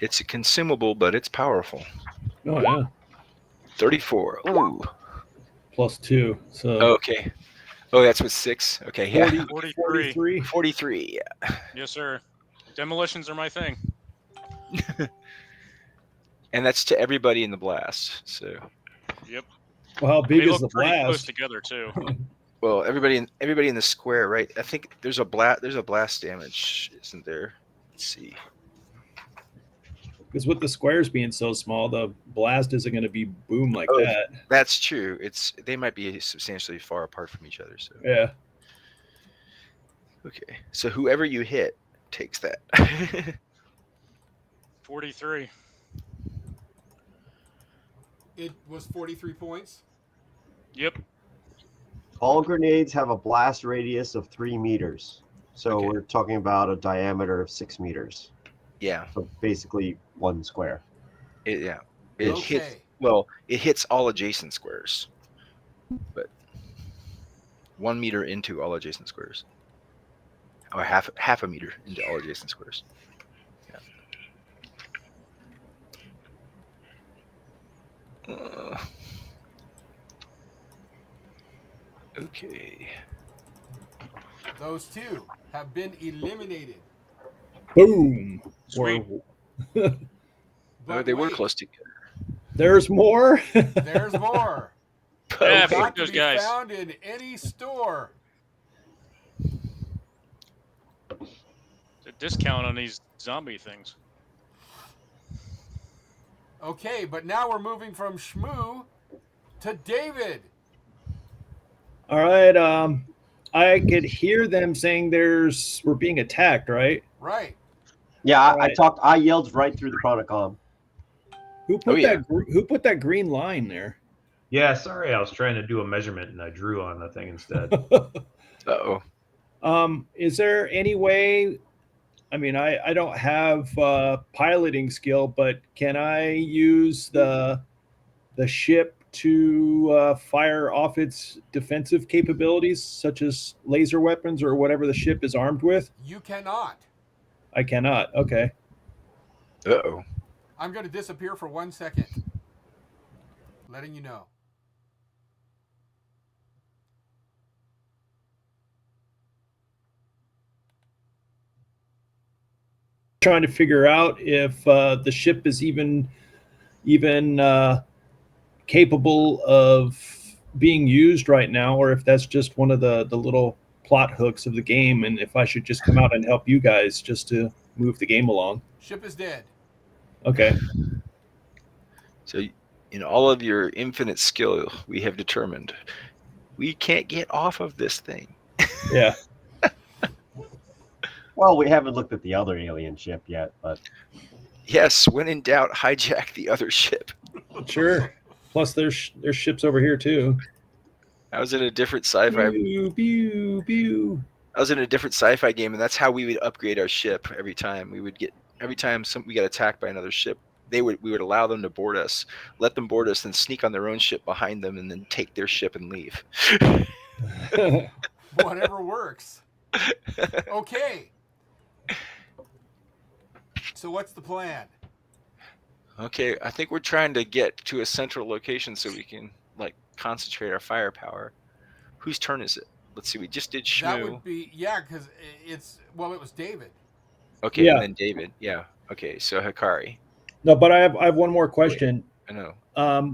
It's a consumable, but it's powerful. Oh yeah. 34. Ooh. +2. So. Okay. Oh, that's with 6. Okay. Yeah. 43. 43. Yeah. Yes, sir. Demolitions are my thing. And that's to everybody in the blast. So. Yep. Well, how big they is the look pretty blast? close together too. Well, everybody in the square, right? I think there's a blast damage, isn't there? Let's see. Because with the squares being so small, the blast isn't going to be boom like that. That's true. They might be substantially far apart from each other. So yeah. Okay. So whoever you hit takes that. 43. It was 43 points. Yep. All grenades have a blast radius of 3 meters. So we're talking about a diameter of 6 meters. Yeah. So basically 1 square. It hits. Well, it hits all adjacent squares, but 1 meter into all adjacent squares, or half a meter into all adjacent squares. Yeah. Okay. Those two have been eliminated. Boom. Sweet. They were close together. There's more. There's more. Yeah, Not fuck to those be guys. found in any store. It's a discount on these zombie things. Okay, but now we're moving from Shmoo to David. All right. I could hear them saying we're being attacked, right? Right. Yeah, All I right. talked. I yelled right through the chronocom. Who put yeah. who put that green line there? Yeah, sorry, I was trying to do a measurement and I drew on the thing instead. Uh-oh. Is there any way? I mean, I don't have piloting skill, but can I use the ship to fire off its defensive capabilities, such as laser weapons or whatever the ship is armed with? You cannot. I cannot. Okay. Uh-oh. I'm going to disappear for 1 second. Letting you know. Trying to figure out if the ship is even capable of being used right now, or if that's just one of the little plot hooks of the game, and if I should just come out and help you guys just to move the game along. Ship is dead. Okay. So, in all of your infinite skill, we have determined we can't get off of this thing. Yeah. Well, we haven't looked at the other alien ship yet, but Yes, when in doubt, hijack the other ship. Sure. Plus, there's ships over here too. I was in a different sci-fi. Pew, pew, pew. I was in a different sci-fi game, and that's how we would upgrade our ship every time. Every time we got attacked by another ship, we would allow them to board us, let them board us, then sneak on their own ship behind them, and then take their ship and leave. Whatever works. Okay. So what's the plan? Okay, I think we're trying to get to a central location so we can concentrate our firepower. Whose turn is it? Let's see. We just did Shmoo. That would be because it was David. Okay, Yeah. and then David. Yeah. Okay, so Hikari. No, but I have one more question. I know.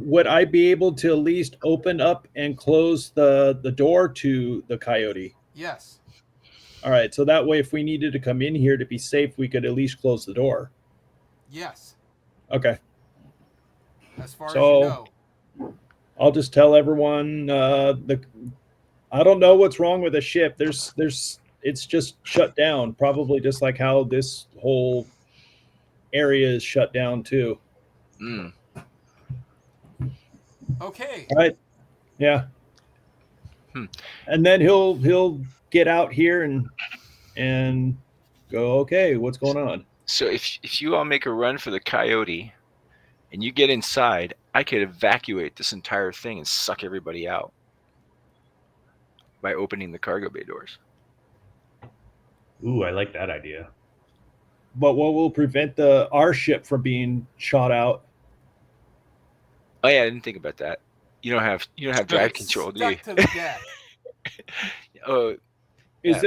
Would I be able to at least open up and close the door to the coyote? Yes. All right, so that way, if we needed to come in here to be safe, we could at least close the door. Yes. Okay. As far as So- you know. I'll just tell everyone I don't know what's wrong with the ship. It's just shut down, probably just like how this whole area is shut down too. Mm. Okay. All right. Yeah. And then he'll get out here and go, okay, what's going on? So if you all make a run for the coyote and you get inside, I could evacuate this entire thing and suck everybody out by opening the cargo bay doors. Ooh, I like that idea. But what will prevent our ship from being shot out? Oh yeah, I didn't think about that. You don't have drive control, do you? Stuck to the deck. Oh, Is Yeah.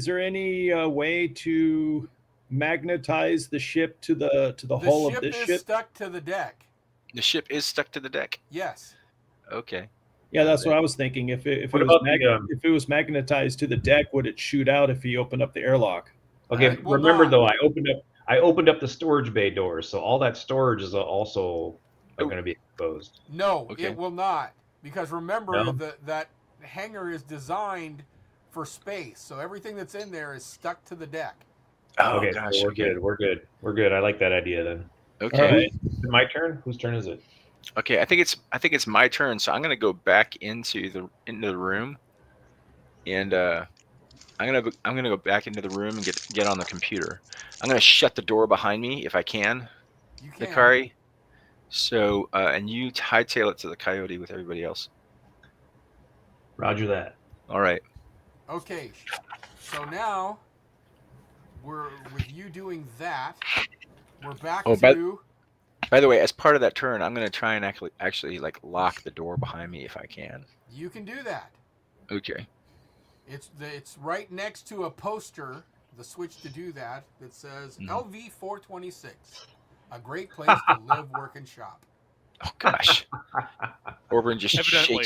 there any way to magnetize the ship to the hull of this is ship? stuck to the deck. the ship is stuck to the deck. Yes. Okay. Yeah, that's what I was thinking. If it What was about the, if it was magnetized to the deck, would it shoot out if he opened up the airlock? Okay, It will remember not. though, I opened up the storage bay doors, so all that storage is also going to be exposed. No, Okay. it will not. Because remember No? that hangar is designed for space, so everything that's in there is stuck to the deck. Oh Okay, gosh. so we're Okay. good. We're good. I like that idea then. Okay. All right. Is it my turn? Whose turn is it? Okay. I think it's my turn, so I'm gonna go back into the room, and I'm gonna go back into the room and get on the computer. I'm gonna shut the door behind me if I can, You can. Hikari. So and you hightail it to the coyote with everybody else. Roger that. All right. Okay. So now with you doing that, we're back Oh, to By the way, as part of that turn, I'm gonna try and actually lock the door behind me if I can. you can do that. Okay. It's right next to a poster, the switch to do that says LV-426, A great place to live, work, and shop. Oh gosh. Orban just Evidently.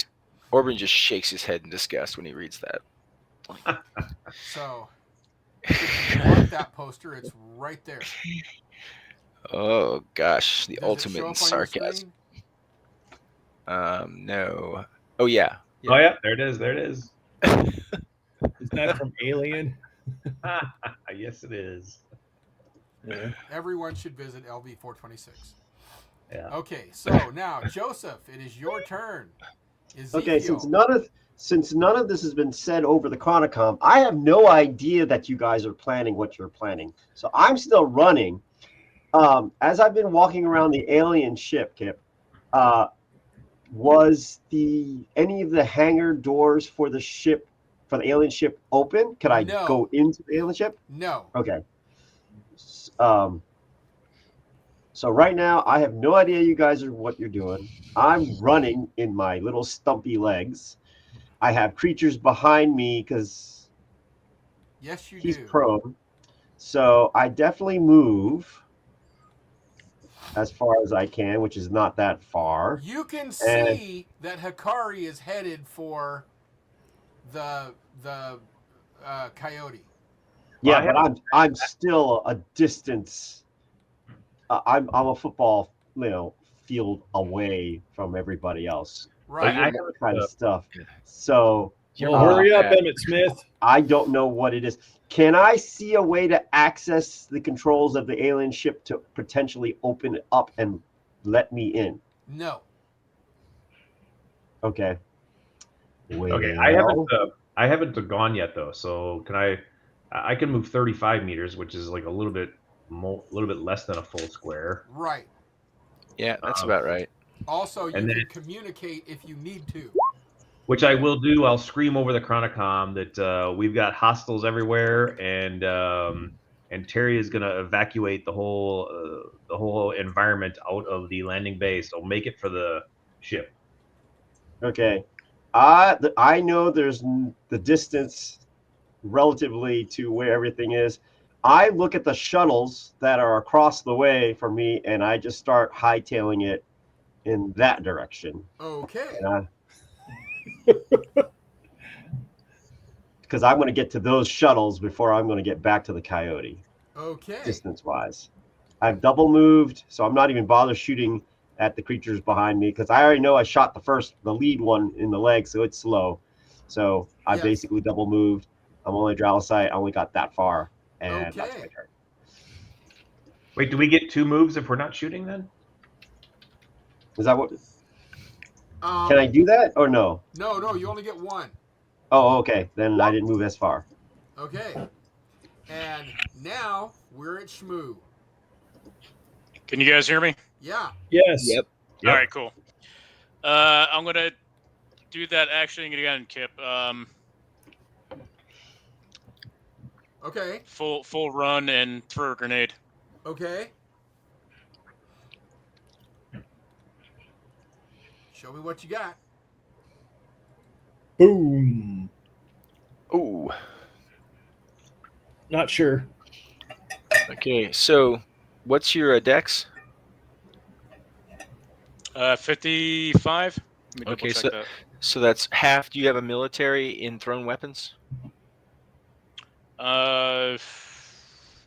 shakes his head in disgust when he reads that. So, if you want that poster, it's right there. Oh gosh, the Does it ultimate show in up on your sarcasm. screen? No. Oh yeah. Oh yeah, there it is. There it is. Is that from Alien? Yes, it is. Yeah. Everyone should visit LV 426. Yeah. Okay, so now Joseph, it is your turn. Ezekiel. Okay, since none of this has been said over the Chronicom, I have no idea that you guys are planning what you're planning. So I'm still running. As I've been walking around the alien ship, Kip, was any of the hangar doors for the ship, for the alien ship, open? Could I No. go into the alien ship? No. Okay. So right now, I have no idea you guys are what you're doing. I'm running in my little stumpy legs. I have creatures behind me because Yes, you he's do. prone. So I definitely move as far as I can, which is not that far. You can see that Hikari is headed for the coyote. Yeah, Well, but I'm still a distance. I'm a football, field away from everybody else. Right. I have Kind of stuff. So You're Well, more hurry up, mad. Emmett Smith. I don't know what it is. Can I see a way to access the controls of the alien ship to potentially open it up and let me in? No. Okay. Okay, Well, I haven't gone yet though. So can I can move 35 meters, which is like a little bit less than a full square. Right. Yeah, that's about right. Also, you And can then- communicate if you need to. Which I will do. I'll scream over the Chronicom that we've got hostiles everywhere, and Terry is going to evacuate the whole environment out of the landing bay. So make it for the ship. okay. I know there's the distance relatively to where everything is. I look at the shuttles that are across the way from me, and I just start hightailing it in that direction. Okay. Because I'm going to get to those shuttles before I'm going to get back to the coyote, Okay. distance-wise. I've double moved, so I'm not even bother shooting at the creatures behind me because I already know I shot the lead one in the leg, so it's slow. So I Yes. basically double moved. I'm only sight. I only got that far, and that's my Okay. turn. Wait, do we get 2 moves if we're not shooting then? Is that what? Can I do that or no? No, you only get one. Oh, okay. Then I didn't move as far. Okay. And now we're at Shmoo. Can you guys hear me? Yeah. Yes. Yep. All right, cool. I'm gonna do that action again, Kip. Okay. Full run and throw a grenade. Okay. Show me what you got. Boom. Ooh. Not sure. Okay, so what's your dex? 55. Let me Okay, double check that. So that's half. Do you have a military in thrown weapons? No,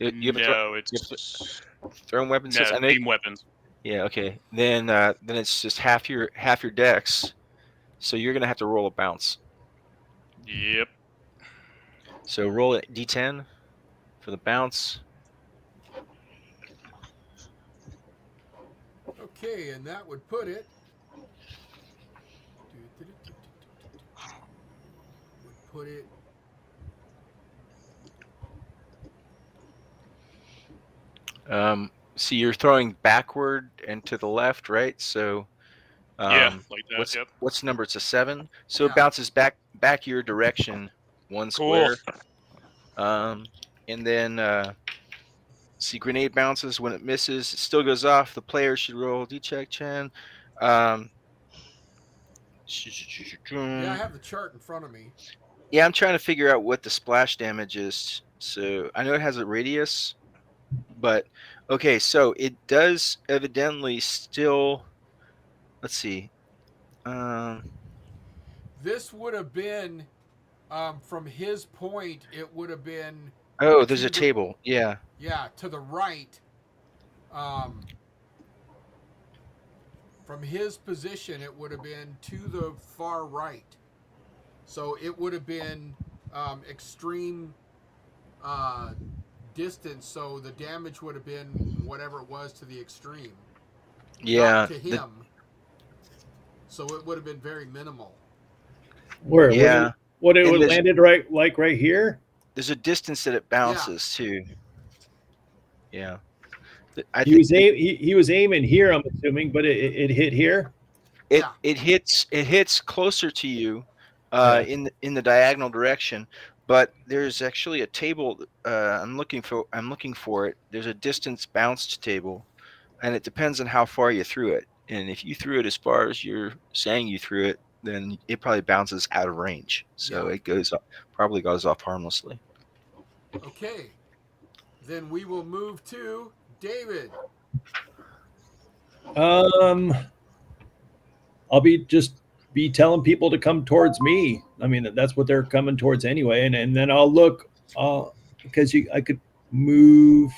it's thrown weapons. no, beam weapons. Yeah. Okay. Then it's just half your dex. So you're gonna have to roll a bounce. Yep. So roll a d10 for the bounce. Okay, and that would put it. Would put it. See, you're throwing backward and to the left, right? So Yeah, like that. Yep. What's the number? It's a 7. So Yeah. it bounces back your direction 1 Cool. square. And then see, grenade bounces when it misses. It still goes off. The player should roll D-check, Chen. Yeah, I have the chart in front of me. Yeah, I'm trying to figure out what the splash damage is. So I know it has a radius. But okay, so it does evidently still. Let's see. This would have been from his point. It would have been Oh, there's to a the table. Yeah. to the right. Um, from his position, it would have been to the far right. So it would have been extreme distance. So the damage would have been whatever it was to the extreme, not Yeah. to him. So it would have been very minimal. Where Yeah. what it And would landed right here? there's a distance that it bounces too. Yeah. I He think was he was aiming here, I'm assuming, but it hit here. it hits closer to you Yeah. in the diagonal direction, but there's actually a table I'm looking for it. There's a distance bounced table, and it depends on how far you threw it. And if you threw it as far as you're saying you threw it, then it probably bounces out of range. So it probably goes off harmlessly. Okay. Then we will move to David. I'll be telling people to come towards me. I mean, that's what they're coming towards anyway. And then I'll look, because I could move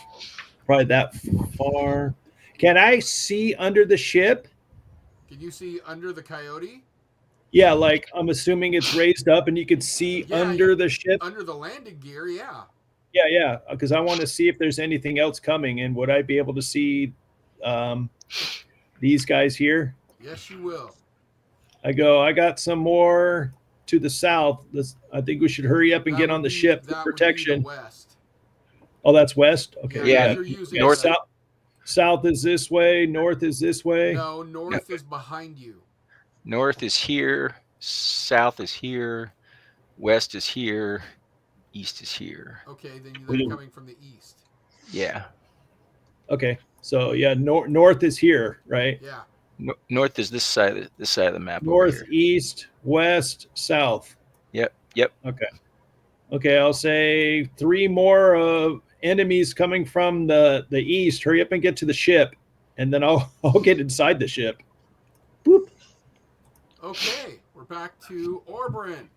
probably that far. Can I see under the ship? Can you see under the Coyote? Yeah, like I'm assuming it's raised up and you could see under the ship. Under the landing gear, yeah. Yeah, because I want to see if there's anything else coming. And would I be able to see these guys here? Yes, you will. I got some more to the south. I think we should hurry up and get on the ship for protection. Would be the west. Oh, that's west? Okay. Yeah. North, south is this way. North is this way. No, north is behind you. North is here. South is here. West is here. East is here. Okay, then they're coming from the east. Yeah. Okay. So yeah, north is here, right? Yeah. North is this side of the map. North, east, west, south. Yep. Okay, I'll say 3 more enemies coming from the east. Hurry up and get to the ship, and then I'll get inside the ship. Boop. Okay, we're back to Orbrin.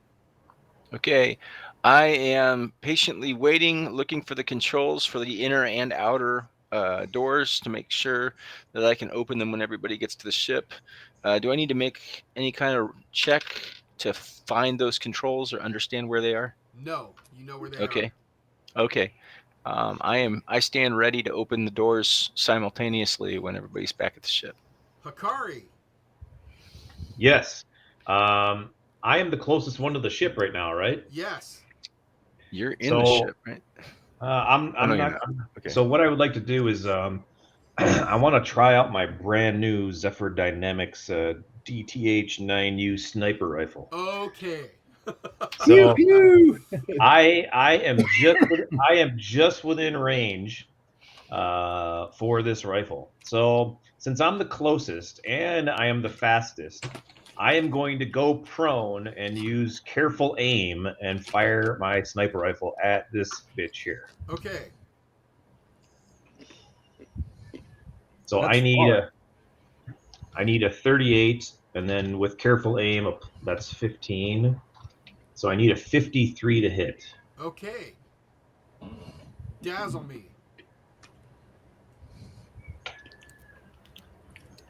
Okay, I am patiently waiting, looking for the controls for the inner and outer doors to make sure that I can open them when everybody gets to the ship. Do I need to make any kind of check to find those controls or understand where they are? No, you know where they are. Okay. I stand ready to open the doors simultaneously when everybody's back at the ship. Hikari. Yes. I am the closest one to the ship right now, right? Yes. You're in the ship, right? I'm not. Okay. So what I would like to do is I want to try out my brand new Zephyr Dynamics DTH-9U sniper rifle. Okay. So I am just within range for this rifle. So since I'm the closest and I am the fastest, I am going to go prone and use careful aim and fire my sniper rifle at this bitch here. Okay. So I need a 38, and then with careful aim, that's 15. So I need a 53 to hit. Okay. Dazzle me.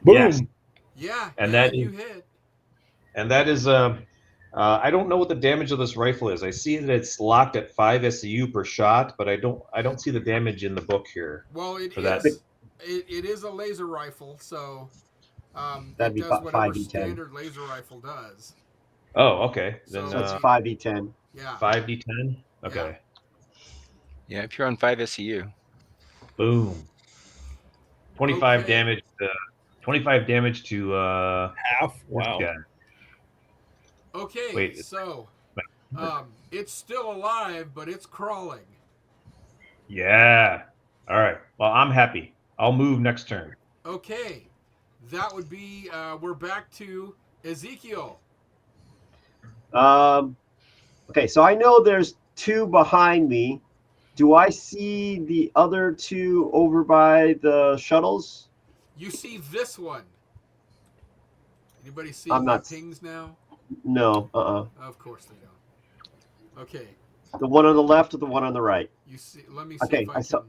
Boom. Yes. Yeah, and you hit. And that is I don't know what the damage of this rifle is. I see that it's locked at 5 SCU per shot, but I don't see the damage in the book here. Well, it is a laser rifle, so that'd be does whatever 5d10. standard laser rifle does. Oh, okay. Then so it's 5d10. Yeah. 5d10. Okay. Yeah, if you're on 5 SCU. Boom. 25 damage. 25 damage to half. Wow. Guy. Okay. Wait. So, it's still alive, but it's crawling. Yeah. All right. Well, I'm happy. I'll move next turn. Okay. That would be. We're back to Ezekiel. Okay, so I know there's 2 behind me Do I see the other two over by the shuttles? You see this one. Anybody see I'm my not. pings now? No. Of course they don't. Okay. The one on the left or the one on the right? You see. Let me see Okay, if I I can. saw.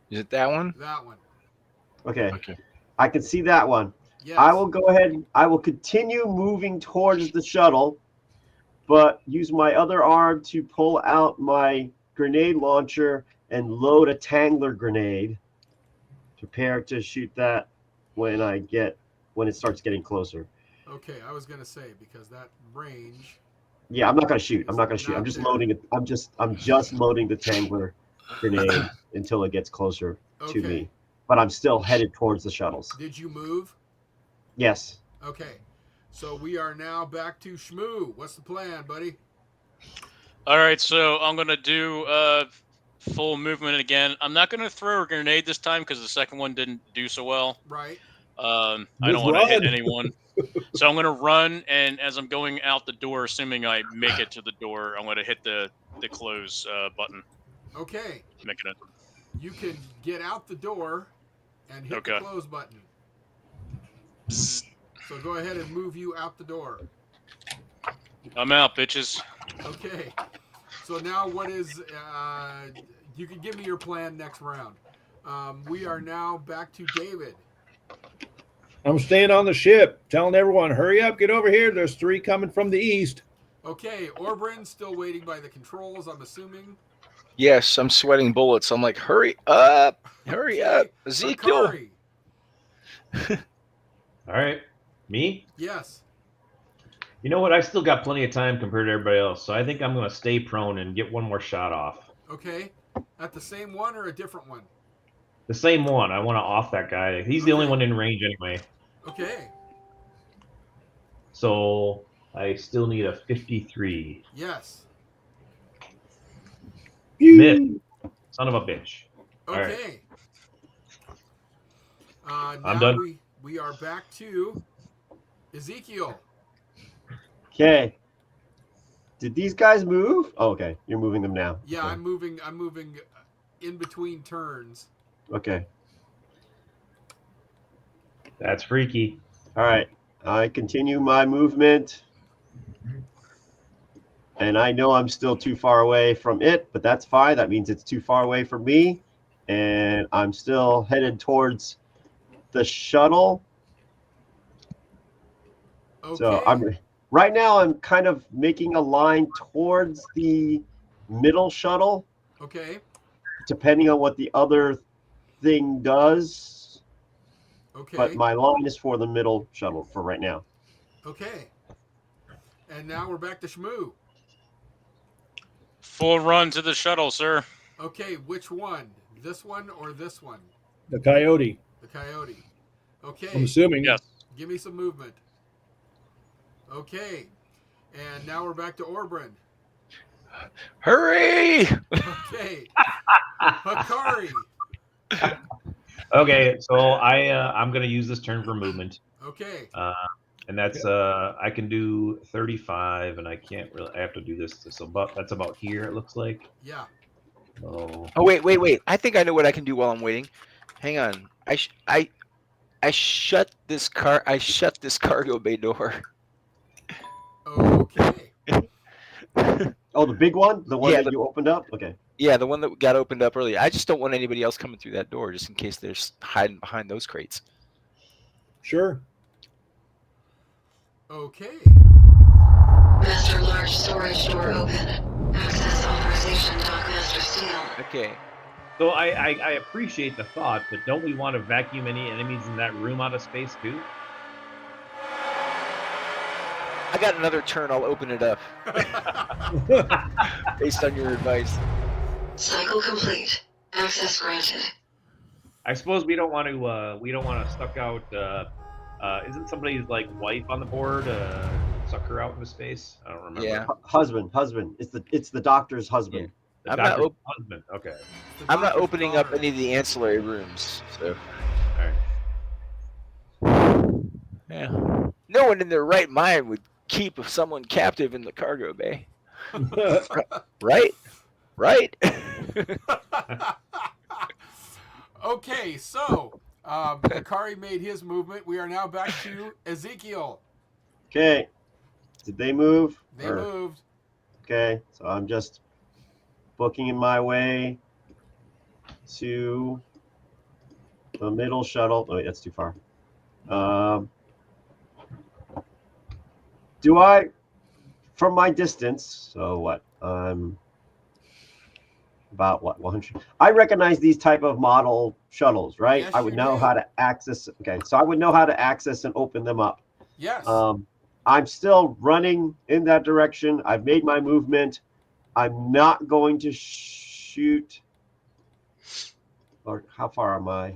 Is it that one? That one. Okay. Okay. I can see that one. Yes. I will go ahead. I will continue moving towards the shuttle, but use my other arm to pull out my grenade launcher and load a Tangler grenade. Prepare to shoot that when it starts getting closer. Okay, I was gonna say because that range. Yeah, I'm not gonna shoot. I'm just loading it. I'm just loading the Tangler grenade until it gets closer to Okay. me. But I'm still headed towards the shuttles. Did you move? Yes. Okay. So we are now back to Shmoo. What's the plan, buddy? All right, so I'm gonna do full movement again. I'm not gonna throw a grenade this time because the second one didn't do so well. Right. I Just don't want to hit run. anyone. So I'm going to run, and as I'm going out the door, assuming I make it to the door, I'm going to hit the close button. Okay. Making it. You can get out the door and hit Okay. the close button. Bzz. So go ahead and move you out the door. I'm out, bitches. Okay. So now what is... you can give me your plan next round. We are now back to David. I'm staying on the ship, telling everyone, hurry up, get over here. There's 3 coming from the east. Okay, Orbrin's still waiting by the controls, I'm assuming. Yes, I'm sweating bullets. I'm like, hurry up, hurry up, Ezekiel. Hakari. All right. Me? Yes. You know what? I still got plenty of time compared to everybody else, so I think I'm going to stay prone and get one more shot off. Okay. At the same one or a different one? The same one. I want to off that guy. He's the only one in range anyway. Okay. So I still need a 53. Yes. Miss. Son of a bitch. Okay. I'm now done. we are back to Ezekiel. Okay. Did these guys move? Oh, okay. You're moving them now. Yeah, Okay. I'm moving in between turns. Okay. That's freaky. All right. I continue my movement. And I know I'm still too far away from it, but that's fine. That means it's too far away from me. And I'm still headed towards the shuttle. Okay. So right now I'm kind of making a line towards the middle shuttle. Okay. Depending on what the other thing does. Okay. But my line is for the middle shuttle for right now. Okay. And now we're back to Shmoo. Full run to the shuttle, sir. Okay, which one? This one or this one? The coyote. The coyote. Okay. I'm assuming. Yes. Give me some movement. Okay. And now we're back to Orbrin. Hurry! Okay. Hakari. Okay, so I'm going to use this turn for movement. Okay. And that's I can do 35, and I can't really. I have to do this. That's about here. It looks like. Yeah. Oh. Oh wait! I think I know what I can do while I'm waiting. Hang on. I shut this cargo bay door. Okay. Oh, the big one? The one Yeah, that you opened up? Okay. Yeah, the one that got opened up earlier. I just don't want anybody else coming through that door, just in case they're hiding behind those crates. Sure. Okay. Master large storage door open. Access authorization dock master seal. Okay. So I appreciate the thought, but don't we want to vacuum any enemies in that room out of space too? I got another turn. I'll open it up based on your advice. Cycle complete. Access granted. I suppose we don't want to stuck out. Isn't somebody's like wife on the board? Suck her out into space. I don't remember. Yeah. Husband. It's the doctor's husband. The I'm not doctor's husband. Okay. I'm not opening up any of the ancillary rooms. So. All right. Yeah. No one in their right mind would keep someone captive in the cargo bay. Right? Right? Okay, so Hikari made his movement. We are now back to Ezekiel. Okay. Did they move? They moved. Okay, so I'm just booking in my way to the middle shuttle. Oh, wait, that's too far. Do I, from my distance, so what? About what, 100? I recognize these type of model shuttles, right? Yes, I would you know do. how to access. Okay, so I would know how to access and open them up. Yes. I'm still running in that direction. I've made my movement. I'm not going to shoot. Or how far am I?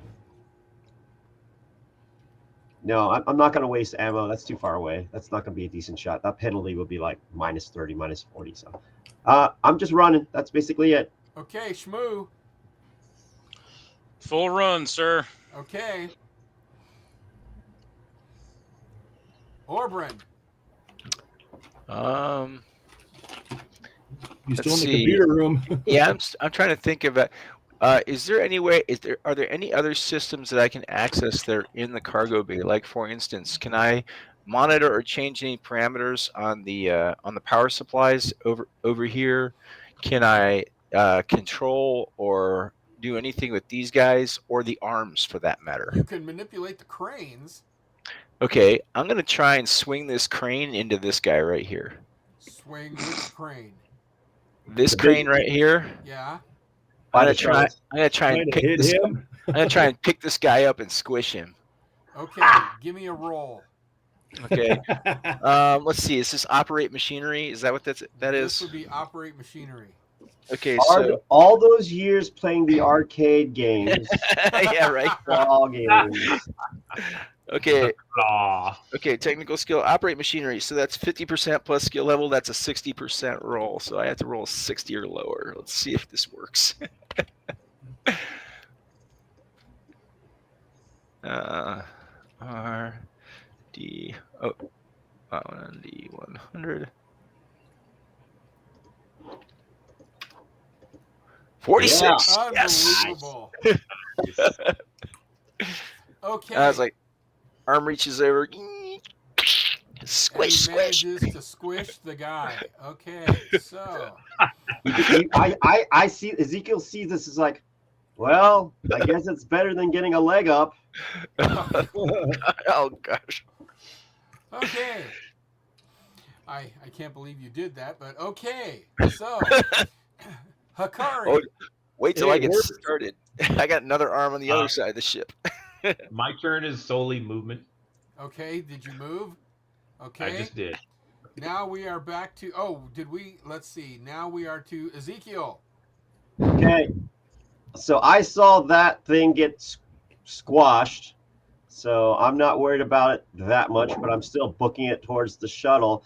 No, I'm not going to waste ammo. That's too far away. That's not going to be a decent shot. That penalty would be like minus 30, minus 40. So I'm just running. That's basically it. Okay, Shmoo. Full run, sir. Okay. Orbren. You're Let's still in the see. computer room. Yeah, I'm trying to think of it. Is there any way? Are there any other systems that I can access that are in the cargo bay? Like, for instance, can I monitor or change any parameters on the power supplies over here? Can I control or do anything with these guys or the arms, for that matter? You can manipulate the cranes. Okay, I'm gonna try and swing this crane into this guy right here. Swing which crane? This The big- crane right here. Yeah. I'm By gonna the try. shuttles. I'm gonna try Trying and to pick hit this. him. I'm gonna try and pick this guy up and squish him. Okay, give me a roll. Okay. Let's see. Is this operate machinery? Is that what that This is? would be operate machinery. Okay. Are So all those years playing the arcade games, yeah, right. ball games? Okay. Aw. Okay. Technical skill, operate machinery. So that's 50% plus skill level. That's a 60% roll. So I have to roll 60 or lower. Let's see if this works. R D O D 100. 46. Yes. Unbelievable. Okay. I was like, arm reaches over. and Squish, he squish. manages to squish the guy. Okay, so I see Ezekiel sees this as like, well, I guess it's better than getting a leg up. Oh gosh. okay. I can't believe you did that, but okay. So Hikari. Oh, wait till Hey, I get we're- started. I got another arm on the other side of the ship. My turn is solely movement. Okay, did you move? Okay. I just did. Now we are back to let's see. Now we are to Ezekiel. Okay. So I saw that thing get squashed. So I'm not worried about it that much, but I'm still booking it towards the shuttle.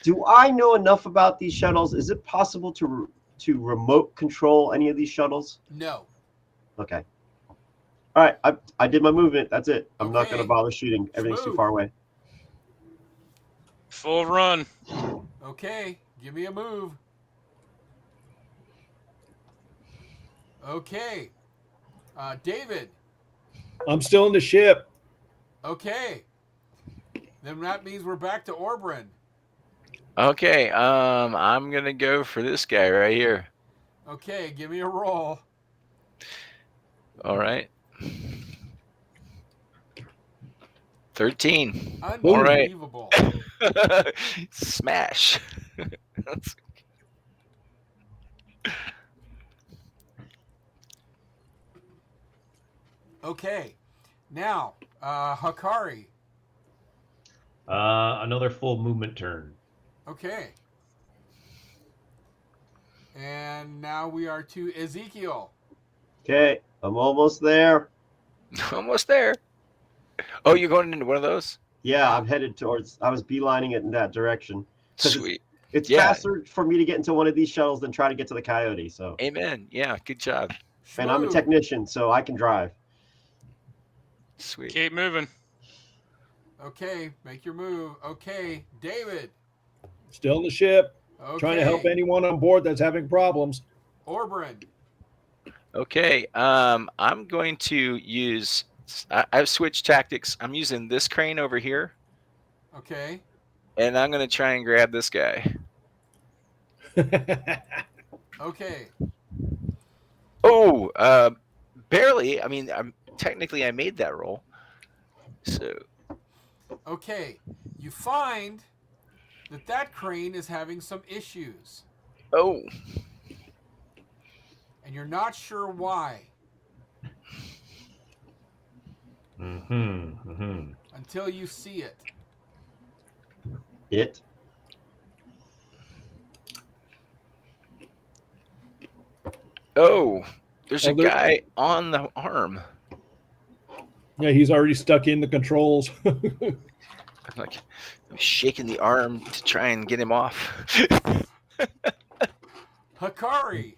Do I know enough about these shuttles? Is it possible to remote control any of these shuttles? No. Okay. All right. I did my movement. That's it. I'm not Okay. going to bother shooting. Everything's too Smooth. far away. Full run. Okay, give me a move. Okay. David. I'm still in the ship. Okay. Then that means we're back to Orbren. Okay, I'm gonna go for this guy right here. Okay, give me a roll. All right. 13. All right. Unbelievable. Smash. Okay. Now, Hikari. Another full movement turn. Okay. And now we are to Ezekiel. Okay. I'm almost there. Almost there. Oh, you're going into one of those? Yeah, I'm headed towards. I was beelining it in that direction. 'Cause Sweet. It's Yeah. faster for me to get into one of these shuttles than try to get to the Coyote. So, Amen. Yeah, good job. and I'm a Shmoo. technician, so I can drive. Sweet. Keep moving. Okay, make your move. Okay, David. Still in the ship. Okay. Trying to help anyone on board that's having problems. Orbrin. Okay. I'm going to use. I've switched tactics. I'm using this crane over here, Okay. and I'm going to try and grab this guy. Okay. Oh, barely. I mean, technically I made that roll. So. Okay. You find that crane is having some issues, Oh. and you're not sure why until you see it. It. Oh. There's a there- guy on the arm. Yeah, he's already stuck in the controls. I'm shaking the arm to try and get him off. Hikari.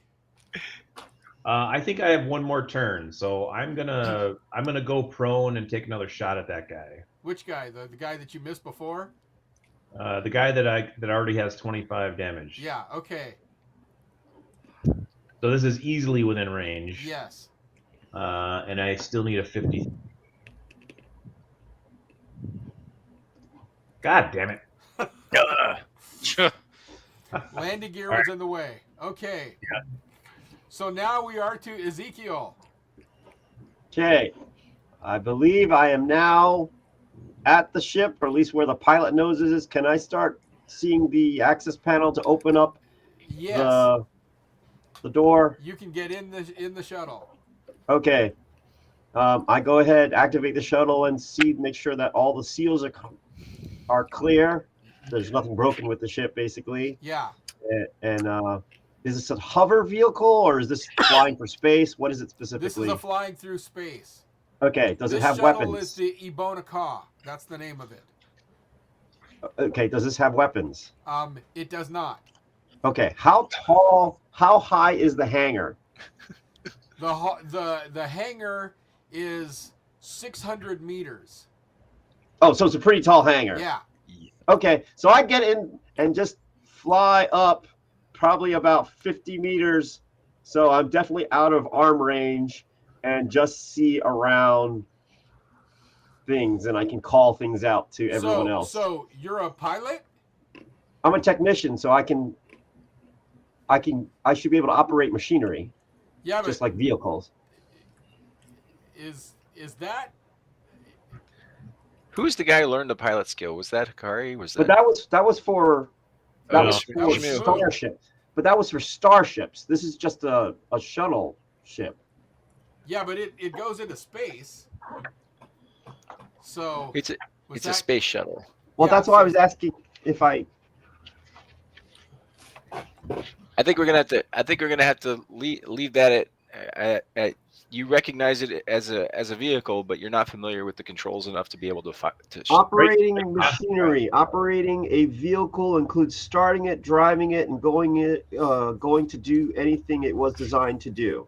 I think I have one more turn, so I'm gonna go prone and take another shot at that guy. Which guy? The guy that you missed before? The guy that already has 25 damage. Yeah. Okay. So this is easily within range. Yes. And I still need a 50. God damn it! Landing gear was in the way. Okay. Yeah. So now we are to Ezekiel. Okay. I believe I am now at the ship, or at least where the pilot nose is. Can I start seeing the access panel to open up Yes. the door? You can get in the shuttle. Okay. I go ahead, activate the shuttle, and make sure that all the seals are clear. There's nothing broken with the ship, basically. Yeah. And is this a hover vehicle, or is this flying for space? What is it specifically? This is a flying through space. Okay. Does it have This shuttle weapons? is the Ibona Ka. That's the name of it. Okay. Does this have weapons? It does not. Okay. How high is the hangar? The hangar is 600 meters. Oh, so it's a pretty tall hangar. Yeah. Okay, so I get in and just fly up probably about 50 meters. So I'm definitely out of arm range and just see around things, and I can call things out to everyone else. So you're a pilot? I'm a technician, so I should be able to operate machinery. Yeah, just like vehicles. Is that? Who's the guy who learned the pilot skill? Was that Hikari? But that was for Shmoo. Starship. But that was for starships. This is just a shuttle ship. Yeah, but it goes into space. So it's a space shuttle. Well, that's why I was asking if I. I think we're gonna have to leave that at you recognize it as a vehicle, but you're not familiar with the controls enough to be able to operating machinery. Operating a vehicle includes starting it, driving it, and going to do anything it was designed to do.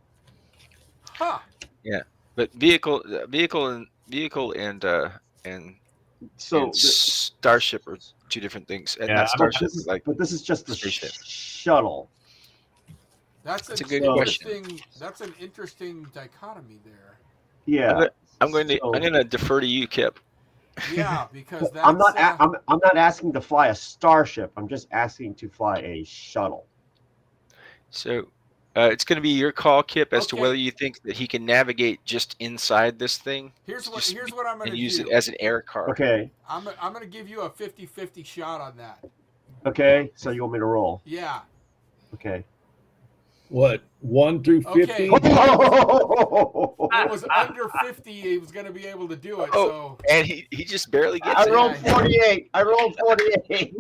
Huh. Yeah, but vehicle and starship are two different things. And not starship, but this is just a shuttle. That's a good question. That's an interesting dichotomy there. Yeah, I'm going to defer to you, Kip. Yeah, because that's, I'm not asking to fly a starship. I'm just asking to fly a shuttle. So it's going to be your call, Kip, as to whether you think that he can navigate just inside this thing. Here's what I'm going to do. Use it as an air car. Okay. I'm going to give you a 50-50 shot on that. Okay, so you want me to roll? Yeah. Okay. What, 1 through 50? Okay. If it was under 50, he was going to be able to do it. So. And he just barely gets it. I rolled 48. Okay.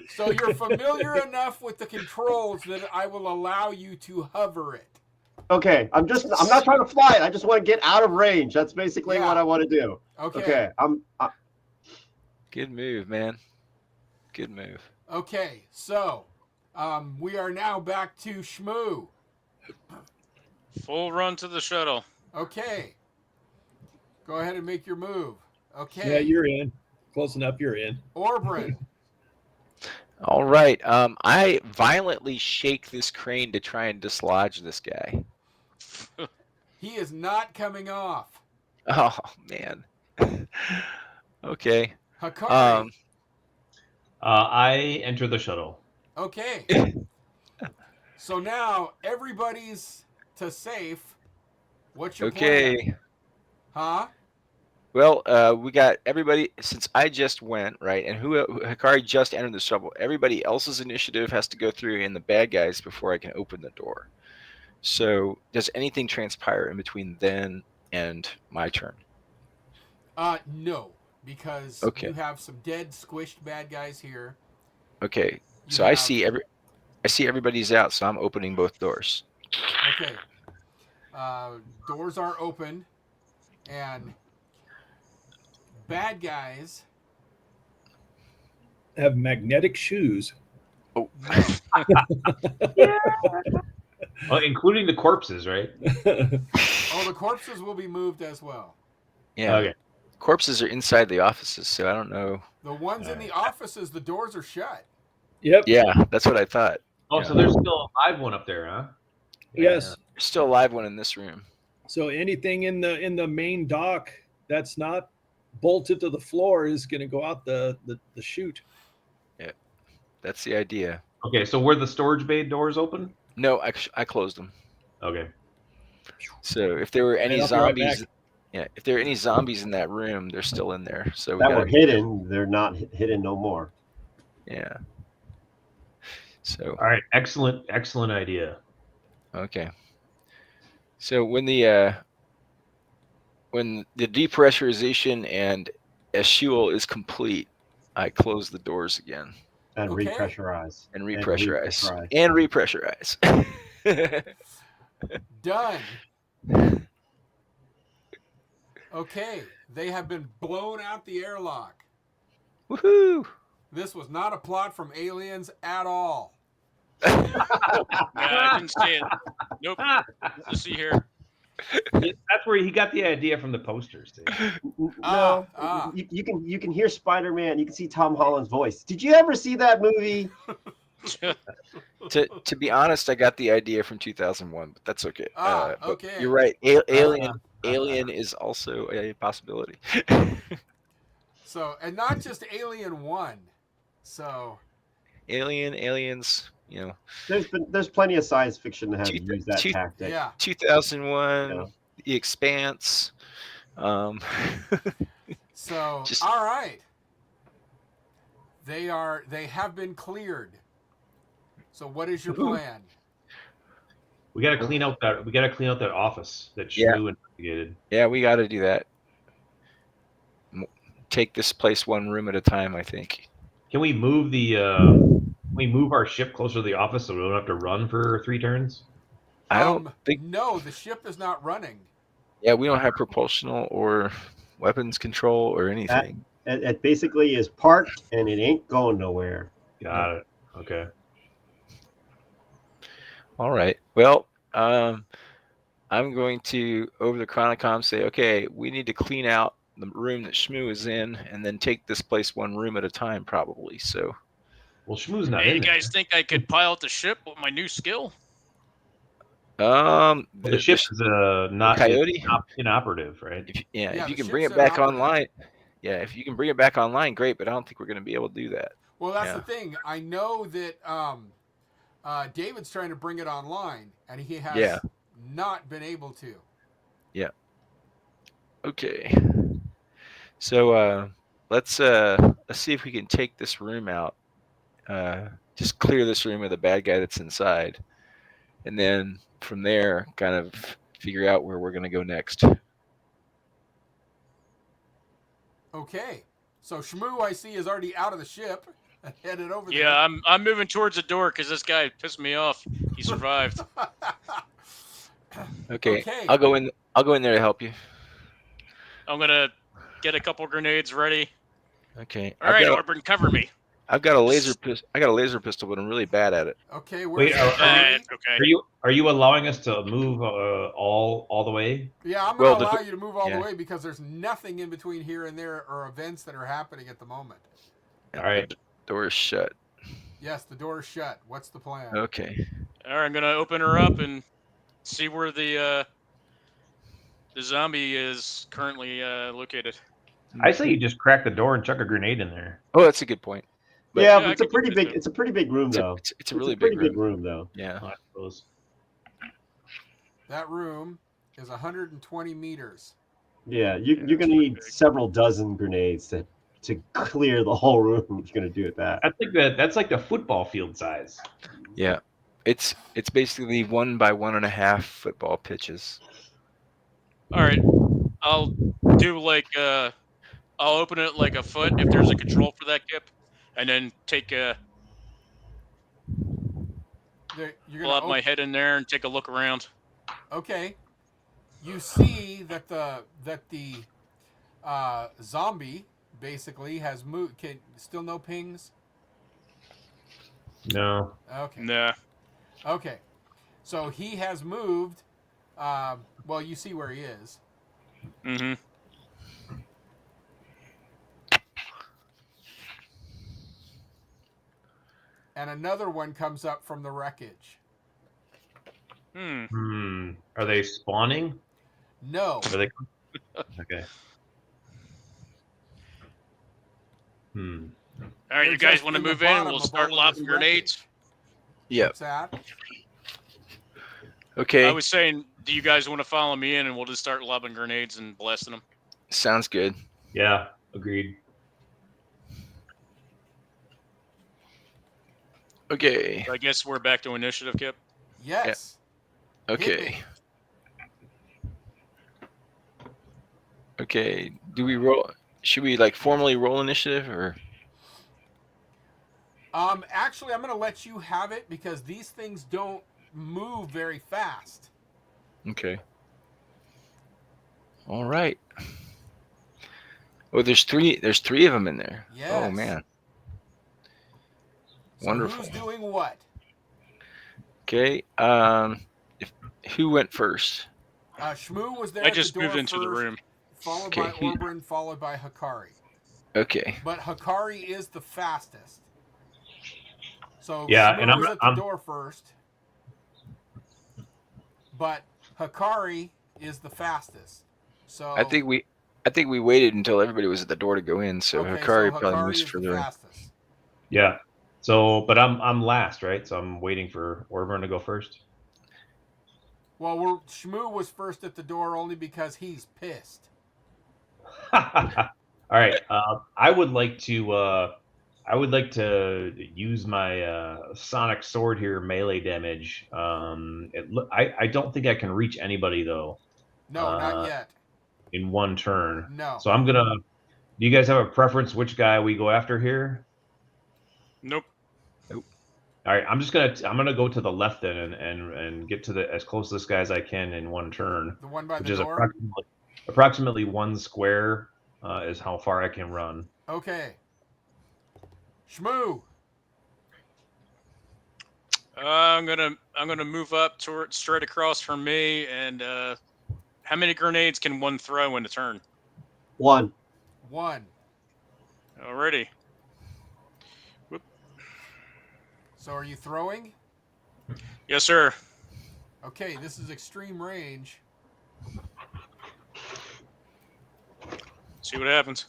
So you're familiar enough with the controls that I will allow you to hover it. Okay. I'm not trying to fly it. I just want to get out of range. That's basically what I want to do. Okay. Good move, man. Good move. Okay. So. We are now back to Shmoo. Full run to the shuttle. Okay. Go ahead and make your move. Okay. Yeah, you're in. Close enough, you're in. Orbrin. All right. I violently shake this crane to try and dislodge this guy. He is not coming off. Oh man. Okay. Hikari. I enter the shuttle. Okay. So now everybody's to safe. What's your plan? Okay. Huh? Well, we got everybody since I just went right, and who Hikari just entered the shuttle. Everybody else's initiative has to go through, and the bad guys before I can open the door. So, does anything transpire in between then and my turn? No, because Okay. you have some dead, squished bad guys here. Okay. You So I have- see everybody's out, so I'm opening both doors. Okay. Doors are open, and bad guys. Have magnetic shoes. Oh, No. Including the corpses, right? Oh, the corpses will be moved as well. yeah. Okay. Corpses are inside the offices, so I don't know. The ones in the offices, the doors are shut. Yep. Yeah, that's what I thought. Oh, Yeah. so there's still a live one up there, huh? Yes. There's still a live one in this room. So anything in the main dock that's not bolted to the floor is going to go out the chute. Yeah, that's the idea. Okay, so were the storage bay doors open? No, I closed them. Okay. So if there were any And I'll be right zombies, back. yeah, if there are any zombies in that room, they're still in there. So we That gotta were hidden, they're not hidden no more. Yeah. So All right. Excellent idea. okay. So when the depressurization and eschewal is complete, I close the doors again And Okay. repressurize. and repressurize and repressurize. Done. Okay, they have been blown out the airlock. Woohoo! This was not a plot from Aliens at all. Yeah, I didn't see it. Nope. Let's see here. That's where he got the idea from the posters. See? No, you can hear Spider-Man. You can see Tom Holland's voice. Did you ever see that movie? To be honest, I got the idea from 2001, but that's okay. But Okay. You're right. Alien is also a possibility. So, and not just Alien 1. So, Aliens, you know. There's plenty of science fiction that have used that tactic. yeah. 2001, Yeah. The Expanse. So, all right. They have been cleared. So, what is your plan? We got to clean out that office that Shmoo investigated. Yeah, we got to do that. Take this place one room at a time, I think. Can we move our ship closer to the office so we don't have to run for 3 turns? I don't think. No, the ship is not running. Yeah, we don't have propulsional or weapons control or anything. It basically is parked and it ain't going nowhere. Got it. Okay. All right. Well, I'm going to over the Chronicom say, okay, we need to clean out the room that Shmoo is in, and then take this place one room at a time, probably. So. Well, Shmoo's not Hey, in you there. guys think I could pilot the ship with my new skill? Well, the ship is not Coyote inoperative, right? If Yeah, you the can bring ship's it back inoperative. online, if you can bring it back online, great. But I don't think we're going to be able to do that. Well, that's the thing. I know that David's trying to bring it online, and he has not been able to. Yeah. Okay. So let's see if we can take this room out. Just clear this room of the bad guy that's inside, and then from there, kind of figure out where we're going to go next. Okay. So Shmoo, I see, is already out of the ship and headed over there. Yeah, I'm moving towards the door because this guy pissed me off. He survived. Okay. Okay. I'll go in there to help you. I'm gonna get a couple grenades ready. Okay. All right, Orban, cover me. I've got a laser pistol. I got a laser pistol, but I'm really bad at it. Okay. Wait, Okay. are you allowing us to move all the way? Yeah, I'm going to allow you to move all the way because there's nothing in between here and there or events that are happening at the moment. All right. The door is shut. Yes, the door is shut. What's the plan? Okay. All right, I'm gonna open her up and see where the zombie is currently located. I say you just crack the door and chuck a grenade in there. Oh, that's a good point. But Yeah, Yeah, but I it's a could do pretty that, big. too. It's a pretty big room, it's a, though. it's a It's really a pretty big big room, though. Yeah. I suppose. That room is 120 meters. Yeah, Yeah, you're it's gonna pretty need big. several dozen grenades to clear the whole room. If you're gonna do it that. I think that's like the football field size. Yeah. It's basically 1 by 1.5 football pitches. All right, I'll do like I'll open it like a foot if there's a control for that, Kip, and then take You're pull gonna out my head in there and take a look around. Okay. You see that the zombie basically has moved. Still no pings. No. Okay. Nah. Okay. So he has moved. Well, you see where he is. Mm-hmm. And another one comes up from the wreckage. Are they spawning? No. Are they? Okay. All right, They're you guys just want to in the move in and bottom we'll of start all of this lobbing grenades? Yep. What's that? Okay. I was saying, do you guys want to follow me in and we'll just start lobbing grenades and blasting them? Sounds good. Yeah. Agreed. Okay. I guess we're back to initiative, Kip. Yes. Hit Okay. me. Okay. Do we roll? Should we like formally roll initiative or? Actually, I'm going to let you have it because these things don't move very fast. Okay. All right. Oh, there's three of them in there. Yes. Oh man. So Wonderful. who's doing what? Okay. Who went first? Shmoo was there I at just the door moved into first, the room. followed Okay, by Orbrin, followed by Hakari. Okay. But Hakari is the fastest. So Yeah, Shmoo and was at the door first, but Hakari is the fastest. So I think we waited until everybody was at the door to go in, so okay, Hikari so probably Hakari moves is the further in. fastest. Yeah. So, but I'm last, right? So I'm waiting for Orburn to go first. Well, Shmoo was first at the door only because he's pissed. All right. I would like to use my sonic sword here, melee damage. I don't think I can reach anybody though. No, not yet. In one turn. No. So I'm gonna. Do you guys have a preference which guy we go after here? Nope. All right, I'm gonna go to the left then and get to as close to this guy as I can in one turn. The one by which the is door? approximately one square is how far I can run. Okay. Shmoo. I'm gonna move up straight across from me, and how many grenades can one throw in a turn? One. Alrighty. Whoop. So are you throwing? Yes, sir. Okay, this is extreme range. See what happens.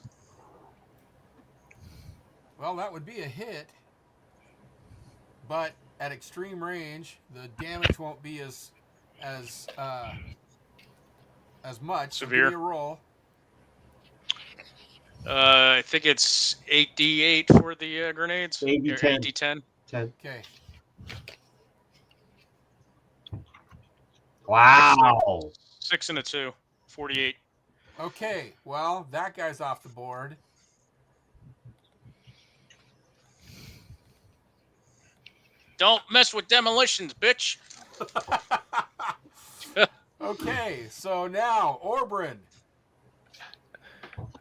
Well, that would be a hit. But at extreme range, the damage won't be as much. So Severe. give me a roll. I think it's 8d8 for the grenades. 8d10. 8d10. 10. Okay. Wow. 6 and a 2. 48. Okay. Well, that guy's off the board. Don't mess with demolitions, bitch. Okay, so now Orbrin.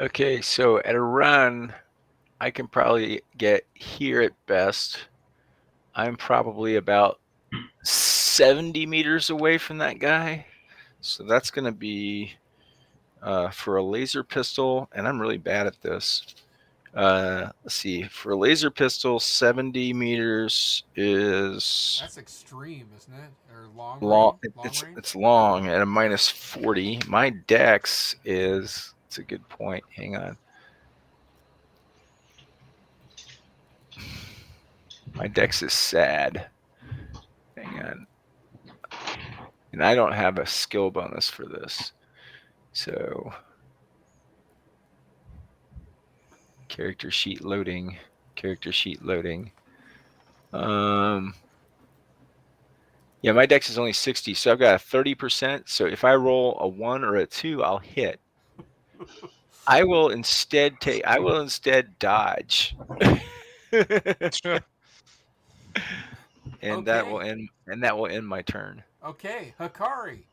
Okay, so at a run, I can probably get here at best. I'm probably about 70 meters away from that guy. So that's going to be for a laser pistol, and I'm really bad at this. Let's see. For a laser pistol, 70 meters is That's extreme, isn't it? Or long long. range? Long range? It's long at a minus 40. My dex is. It's a good point. Hang on. My dex is sad. Hang on. And I don't have a skill bonus for this. So character sheet loading. Yeah, my dex is only 60, so I've got a 30%. So if I roll a 1 or a 2, I'll hit. I will instead dodge. And that will end my turn. Okay, Hikari.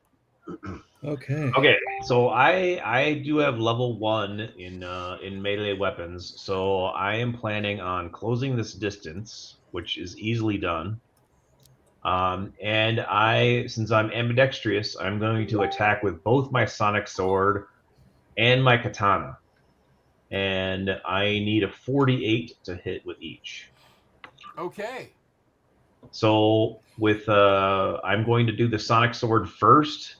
Okay. Okay, so I do have level 1 in melee weapons, so I am planning on closing this distance, which is easily done. And since I'm ambidextrous, I'm going to attack with both my sonic sword and my katana, and I need a 48 to hit with each. Okay. So with I'm going to do the sonic sword first.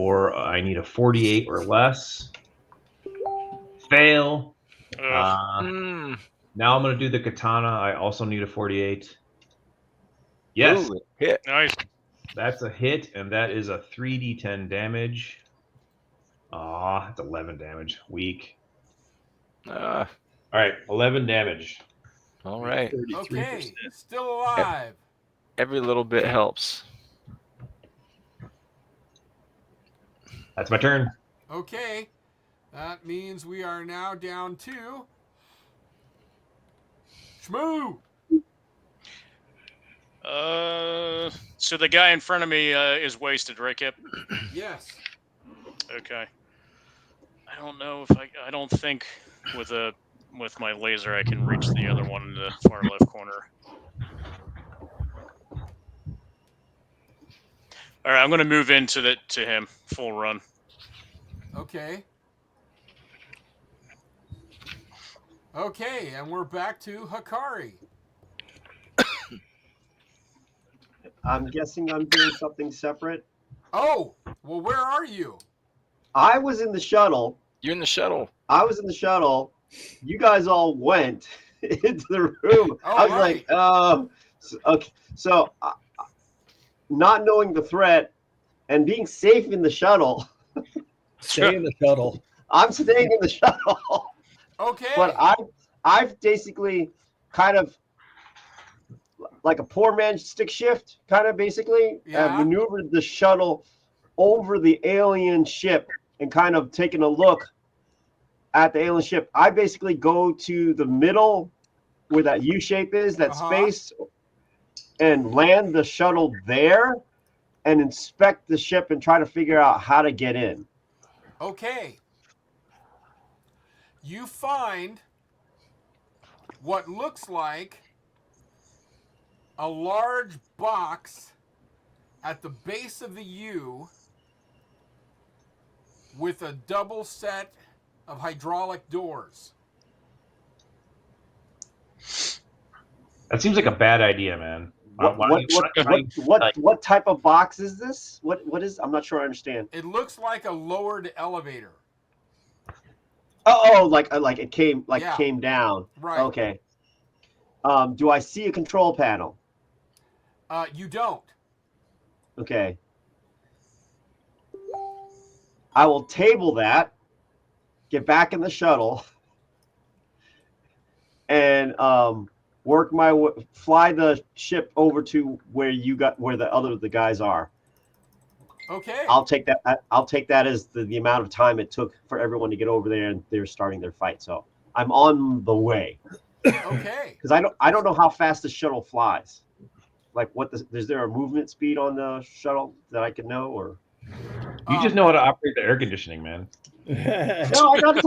I need a 48 or less. Fail. Now I'm going to do the katana. I also need a 48. Yes. Ooh, hit. Nice. That's a hit, and that is a 3d10 damage. That's 11 damage. Weak. All right, 11 damage. All right. 33%. Okay. Still alive. Every little bit helps. That's my turn. Okay. That means we are now down to Shmoo. So the guy in front of me is wasted, right, Kip? Yes. Okay. I don't know if I don't think with my laser I can reach the other one in the far left corner. All right, I'm going to move into to him full run. Okay. Okay, and we're back to Hikari. I'm guessing I'm doing something separate. Oh, well, where are you? I was in the shuttle. You're in the shuttle. I was in the shuttle. You guys all went into the room. Oh, I was right. like, okay. So, not knowing the threat and being safe in the shuttle. Stay in the shuttle. I'm staying in the shuttle. Okay. But I've basically kind of like a poor man's stick shift, kind of basically maneuvered the shuttle over the alien ship and kind of taken a look at the alien ship. I basically go to the middle where that U shape is, that space, and land the shuttle there and inspect the ship and try to figure out how to get in. Okay. You find what looks like a large box at the base of the U with a double set of hydraulic doors. That seems like a bad idea, man. What type of box is this? What is? I'm not sure I understand. It looks like a lowered elevator. Oh, like it came down. Right. Okay. Do I see a control panel? You don't. Okay. I will table that, get back in the shuttle, and fly the ship over to where the guys are. Okay. I'll take that as the amount of time it took for everyone to get over there, and they're starting their fight. So I'm on the way. Okay. Because I don't know how fast the shuttle flies. Like is there a movement speed on the shuttle that I could know, or? You just know how to operate the air conditioning, man. No, I got it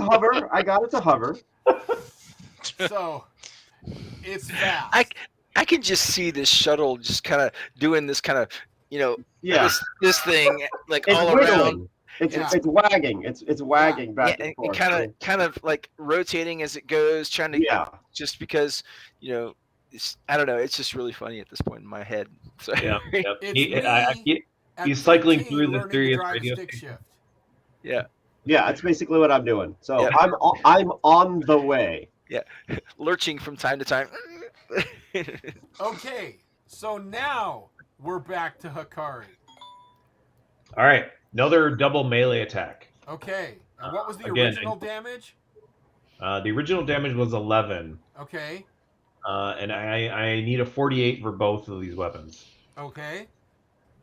to hover. So it's fast. I can just see this shuttle just kind of doing this kind of, Yeah. this thing like It's all wiggling. around. It's Yeah. it's wagging. It's wagging back Yeah, and and forth. kind of like rotating as it goes, trying to Yeah. just because I don't know. It's just really funny at this point in my head. So Yeah. Yep. It's He, me at he's cycling 13 through the learning to Sirius drive a radio stick station. shift. yeah, Yeah, that's basically what I'm doing. So Yeah. I'm on the way. lurching from time to time. Okay, so now we're back to Hikari. All right, another double melee attack. Okay, and what was the Again, original damage? The original damage was 11, Okay, and I need a 48 for both of these weapons. okay,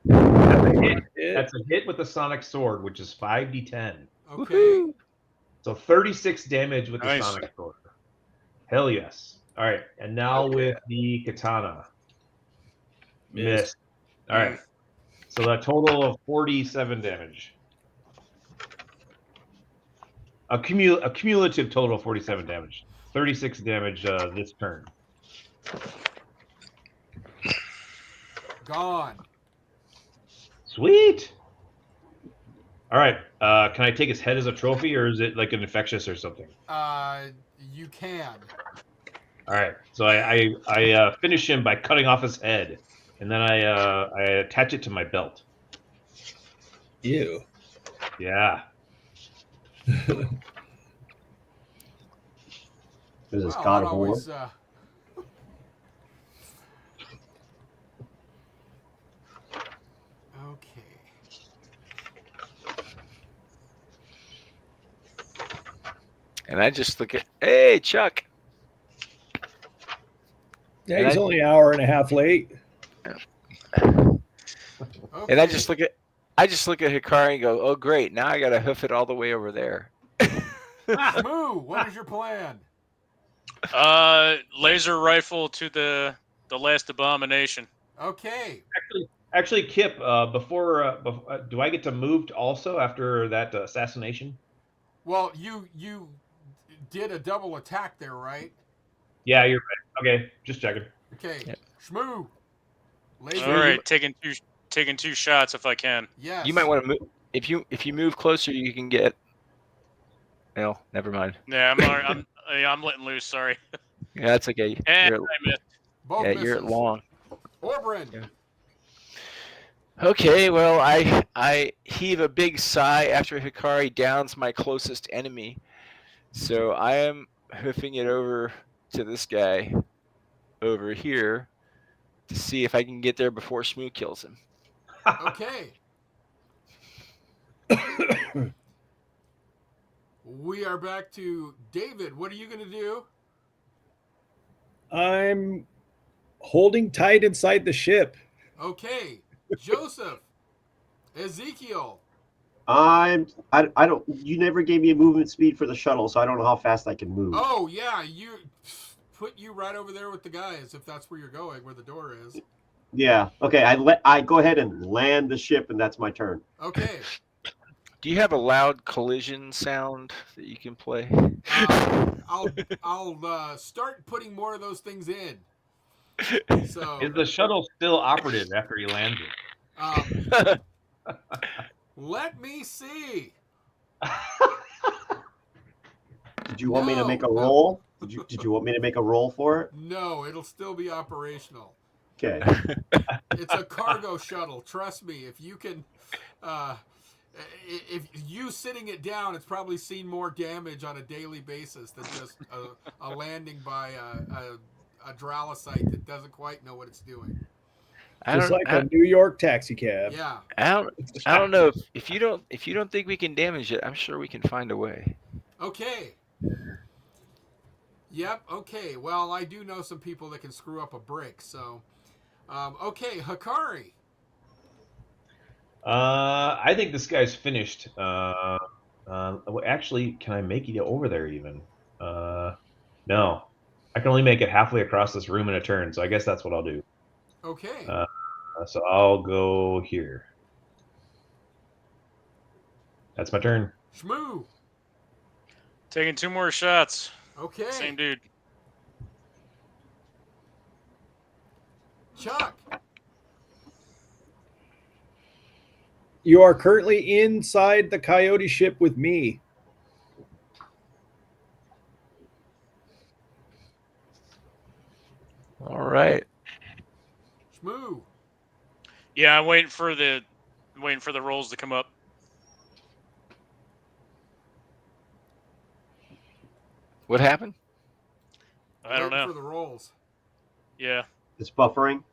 That's a hit with the sonic sword, which is 5d10. okay. Woohoo! So 36 damage with the Nice. sonic sword. Hell yes. All right, and now with the katana. Miss. All right. So a total of 47 damage. A cumulative total of 47 damage. 36 damage this turn. Gone. Sweet. All right. Can I take his head as a trophy, or is it like an infectious or something? You can. All right. So I finish him by cutting off his head, and then I attach it to my belt. Ew. Yeah. This is Well, God that of War. always. Okay. And I just look at, hey, Chuck. Yeah, And he's I- only an hour and a half late. Okay. And I just look at Hikari and go, oh great, now I gotta hoof it all the way over there. Shmoo, what is your plan? Laser rifle to the last abomination. Okay. Actually, Kip. Before do I get to move also after that assassination? Well, you did a double attack there, right? Yeah, you're right. Okay, just checking. Okay. Yeah. Shmoo. Laser. All right, taking two shots if I can. Yes. You might want to move if you move closer, you can get. Well, never mind. Yeah, I'm letting loose. Sorry. Yeah, that's okay. And You're, I missed. Both yeah, misses. you're long. Orbrin. Yeah. Okay, well, I heave a big sigh after Hikari downs my closest enemy. So I am hoofing it over to this guy over here to see if I can get there before Shmoo kills him. Okay. We are back to David. What are you going to do? I'm holding tight inside the ship. Okay. Joseph. Ezekiel. I don't. You never gave me a movement speed for the shuttle, so I don't know how fast I can move. Oh, yeah. You put you right over there with the guys if that's where you're going, where the door is. Yeah. Okay. I go ahead and land the ship, and that's my turn. Okay. Do you have a loud collision sound that you can play? I'll start putting more of those things in. So Is the shuttle still operative after he lands it? let me see. Did you want me to make a No. roll? Did you want me to make a roll for it? No, it'll still be operational. Okay. It's a cargo shuttle. Trust me. If you can, if you sitting it down, it's probably seen more damage on a daily basis than just a landing by a Dralosite that doesn't quite know what it's doing. Just like a New York taxi cab. Yeah. I don't know if you don't think we can damage it. I'm sure we can find a way. Okay. Yep. Okay. Well, I do know some people that can screw up a brick. So, okay, Hikari. I think this guy's finished. Actually, can I make it over there even? No. I can only make it halfway across this room in a turn, so I guess that's what I'll do. Okay. So I'll go here. That's my turn. Shmoo. Taking two more shots. Okay. Same dude. Chuck. You are currently inside the Coyote ship with me. All right. Shmoo. Yeah, I'm waiting for the rolls to come up. What happened? I don't Waiting know. for the rolls. Yeah. It's buffering.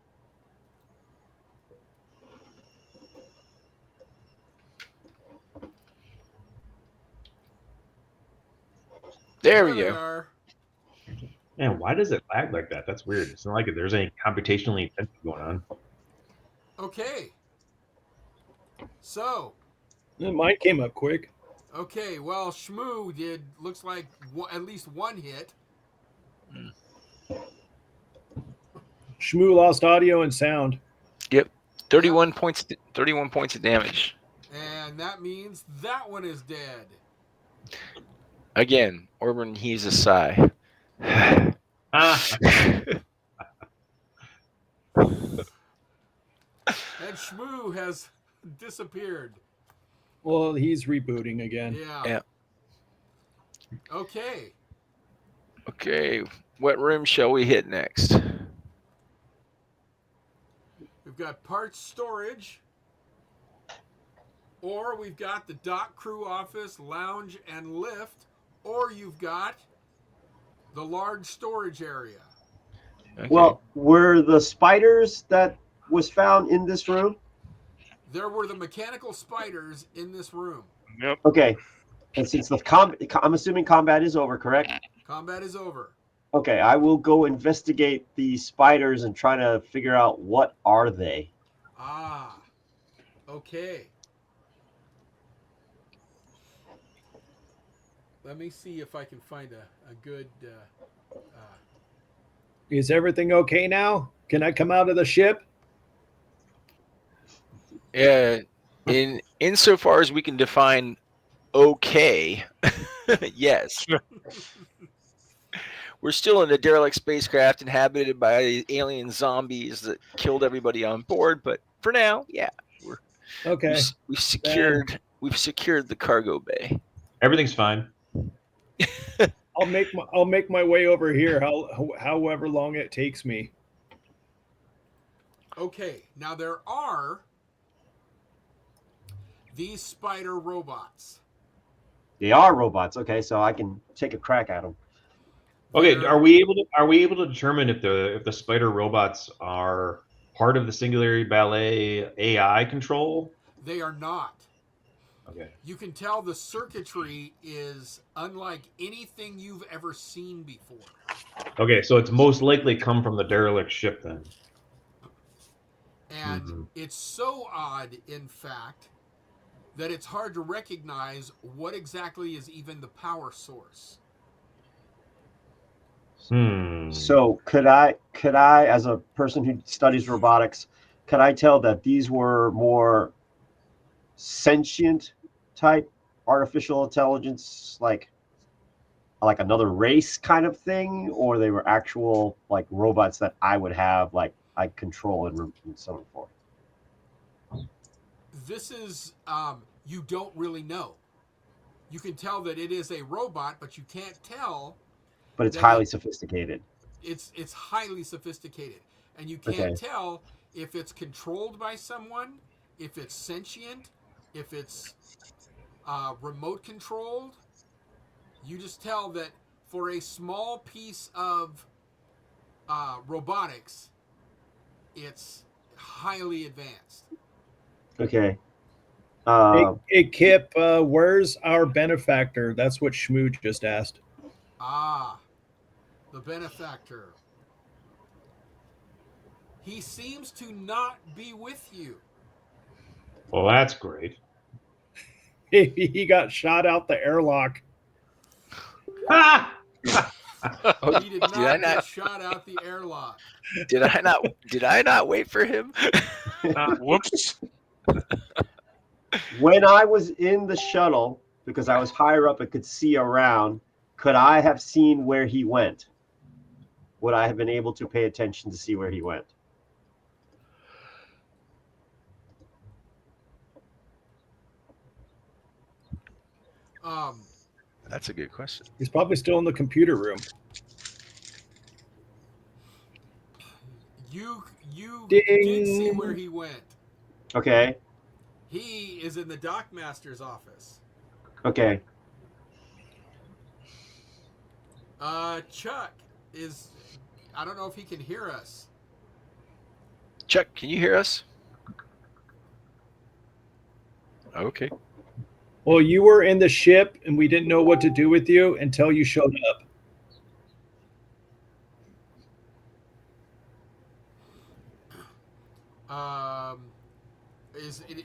There we They go. are. Man, why does it lag like that? That's weird. It's not like there's any computationally intensive going on. Okay. So, Mine came up quick. okay, well, Shmoo did, looks like at least one hit. Shmoo lost audio and sound. Yep. 31 points. 31 points of damage. And that means that one is dead. Again, Orban heaves a sigh. And Shmoo has disappeared. Well, he's rebooting again. Yeah. Okay. Okay. What room shall we hit next? We've got parts storage, or we've got the dock crew office, lounge, and lift, or you've got the large storage area. Okay. Well, were the spiders that was found in this room? There were the mechanical spiders in this room. Yep. Okay. And since I'm assuming combat is over, correct? Combat is over. Okay, I will go investigate the spiders and try to figure out what are they. Ah. Okay. Let me see if I can find a good... Is everything okay now? Can I come out of the ship? Yeah. Insofar as we can define okay, yes. We're still in a derelict spacecraft inhabited by alien zombies that killed everybody on board, but for now, yeah, Okay. we've secured the cargo bay. Everything's fine. I'll make my way over here. However long it takes me. Okay. Now there are these spider robots. They are robots. Okay, so I can take a crack at them. Okay, They're- are we able to determine if the spider robots are part of the Singularity Ballet AI control? They are not. Okay. You can tell the circuitry is unlike anything you've ever seen before. Okay, so it's most likely come from the derelict ship then. And it's so odd, in fact, that it's hard to recognize what exactly is even the power source. So could I, as a person who studies robotics, could I tell that these were more sentient type artificial intelligence, like another race kind of thing, or they were actual like robots that I would have like I control and so forth? This is, you don't really know. You can tell that it is a robot, but you can't tell. But it's that highly sophisticated. It's highly sophisticated, and you can't tell if it's controlled by someone, if it's sentient, if it's remote controlled. You just tell that for a small piece of robotics, it's highly advanced. Okay. Hey, Kip, where's our benefactor? That's what Shmoo just asked. Ah, the benefactor. He seems to not be with you. Well, that's great. He got shot out the airlock. He did not get shot out the airlock. Did I not wait for him? Whoops. When I was in the shuttle, because I was higher up and could see around, could I have seen where he went? Would I have been able to pay attention to see where he went? That's a good question. He's probably still in the computer room. You Ding. did see where he went. Okay. He is in the dockmaster's office. Okay. Chuck is. I don't know if he can hear us. Chuck, can you hear us? Okay. Well, you were in the ship, and we didn't know what to do with you until you showed up.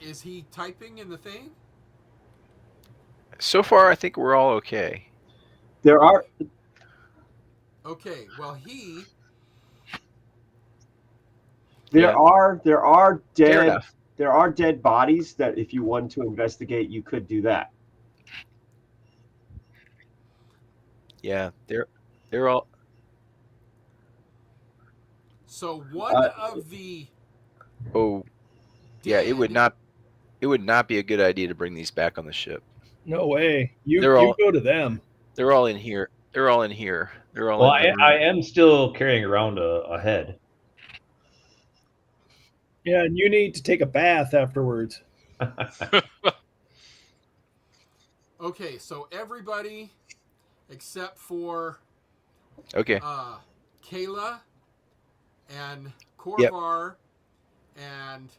Is he typing in the thing? So far, I think we're all okay. There are Okay. Well, he. there Yeah. are Fair dead enough. there are dead bodies that if you want to investigate, you could do that. Yeah, they're all. So one Uh, of the. Oh, yeah. It would dead- not be a good idea to bring these back on the ship. No way. You They're all go to them. they're all in here. They're all in here. They're all Well, in the I room. am still carrying around a head. Yeah, and you need to take a bath afterwards. Okay, so everybody except for Okay. Kayla and Yep. Korvar and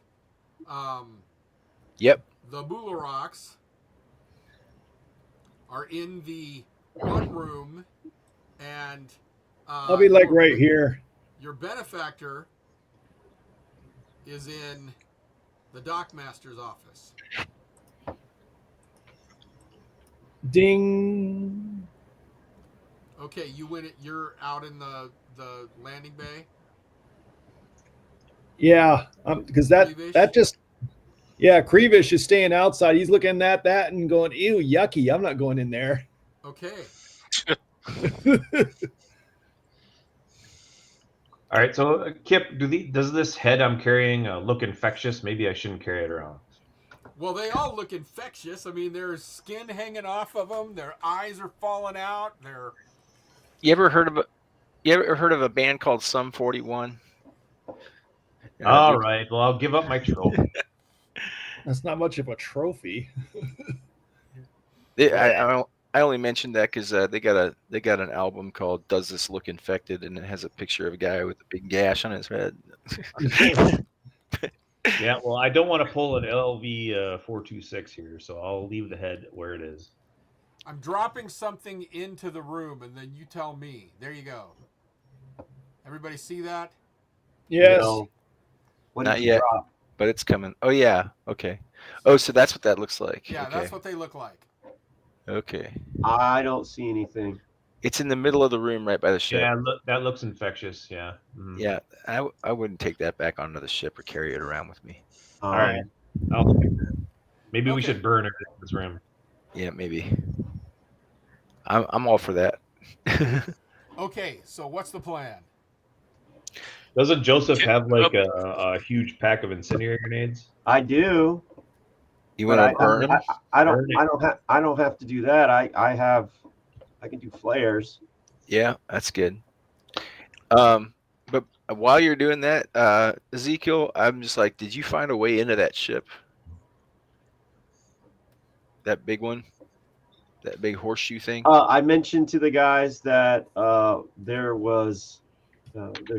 Yep. the Bularoks are in the one room, and I'll be like right here. Your benefactor is in the dockmaster's office. Ding. Okay, you're out in the landing bay. Yeah, because Creevish? that just Creevish is staying outside. He's looking at that and going, "Ew, yucky! I'm not going in there." Okay. All right, so Kip, does this head I'm carrying look infectious? Maybe I shouldn't carry it around. Well, they all look infectious. I mean, there's skin hanging off of them. Their eyes are falling out. You ever heard of a band called Sum 41? All right, well, I'll give up my trophy. That's not much of a trophy. I only mentioned that because they got an album called "Does This Look Infected?" and it has a picture of a guy with a big gash on his head. Yeah, well, I don't want to pull an LV 426 here, so I'll leave the head where it is. I'm dropping something into the room, and then you tell me. There you go. Everybody see that? Yes. No. What Not did you yet, drop? but it's coming. Oh yeah. Okay. Oh, so that's what that looks like. Yeah, okay. that's what they look like. Okay. I don't see anything. It's in the middle of the room, right by the ship. Yeah, that looks infectious. Yeah. Mhm. Yeah. I wouldn't take that back onto the ship or carry it around with me. All right. I'll take that. Maybe we Okay. should burn it in this room. Yeah, maybe. I'm all for that. Okay, so what's the plan? Doesn't Joseph have like a huge pack of incendiary grenades? I do. You But want to burn them? I don't have to do that. I can do flares. Yeah, that's good. But while you're doing that, Ezekiel, I'm just like, did you find a way into that ship? That big one? That big horseshoe thing? I mentioned to the guys that there's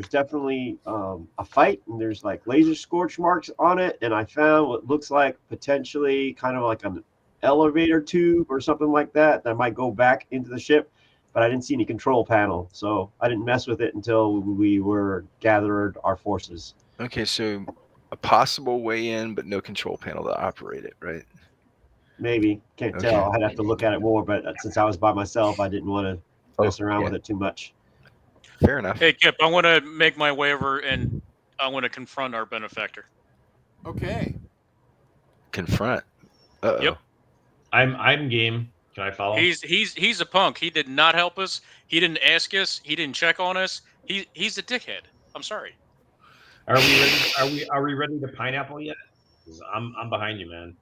definitely a fight, and there's like laser scorch marks on it, and I found what looks like potentially kind of like an elevator tube or something like that might go back into the ship, but I didn't see any control panel, so I didn't mess with it until we were gathered our forces. Okay, so a possible way in, but no control panel to operate it, right? Maybe. Can't tell. I'd have to look at it more, but since I was by myself, I didn't want to mess around with it too much. Fair enough. Hey, Kip, I want to make my way over and I want to confront our benefactor. Okay. Confront. Uh-oh. Yep. I'm game. Can I follow? He's a punk. He did not help us. He didn't ask us. He didn't check on us. He's a dickhead. I'm sorry. Are we ready? Are we ready to pineapple yet? 'Cause I'm behind you, man.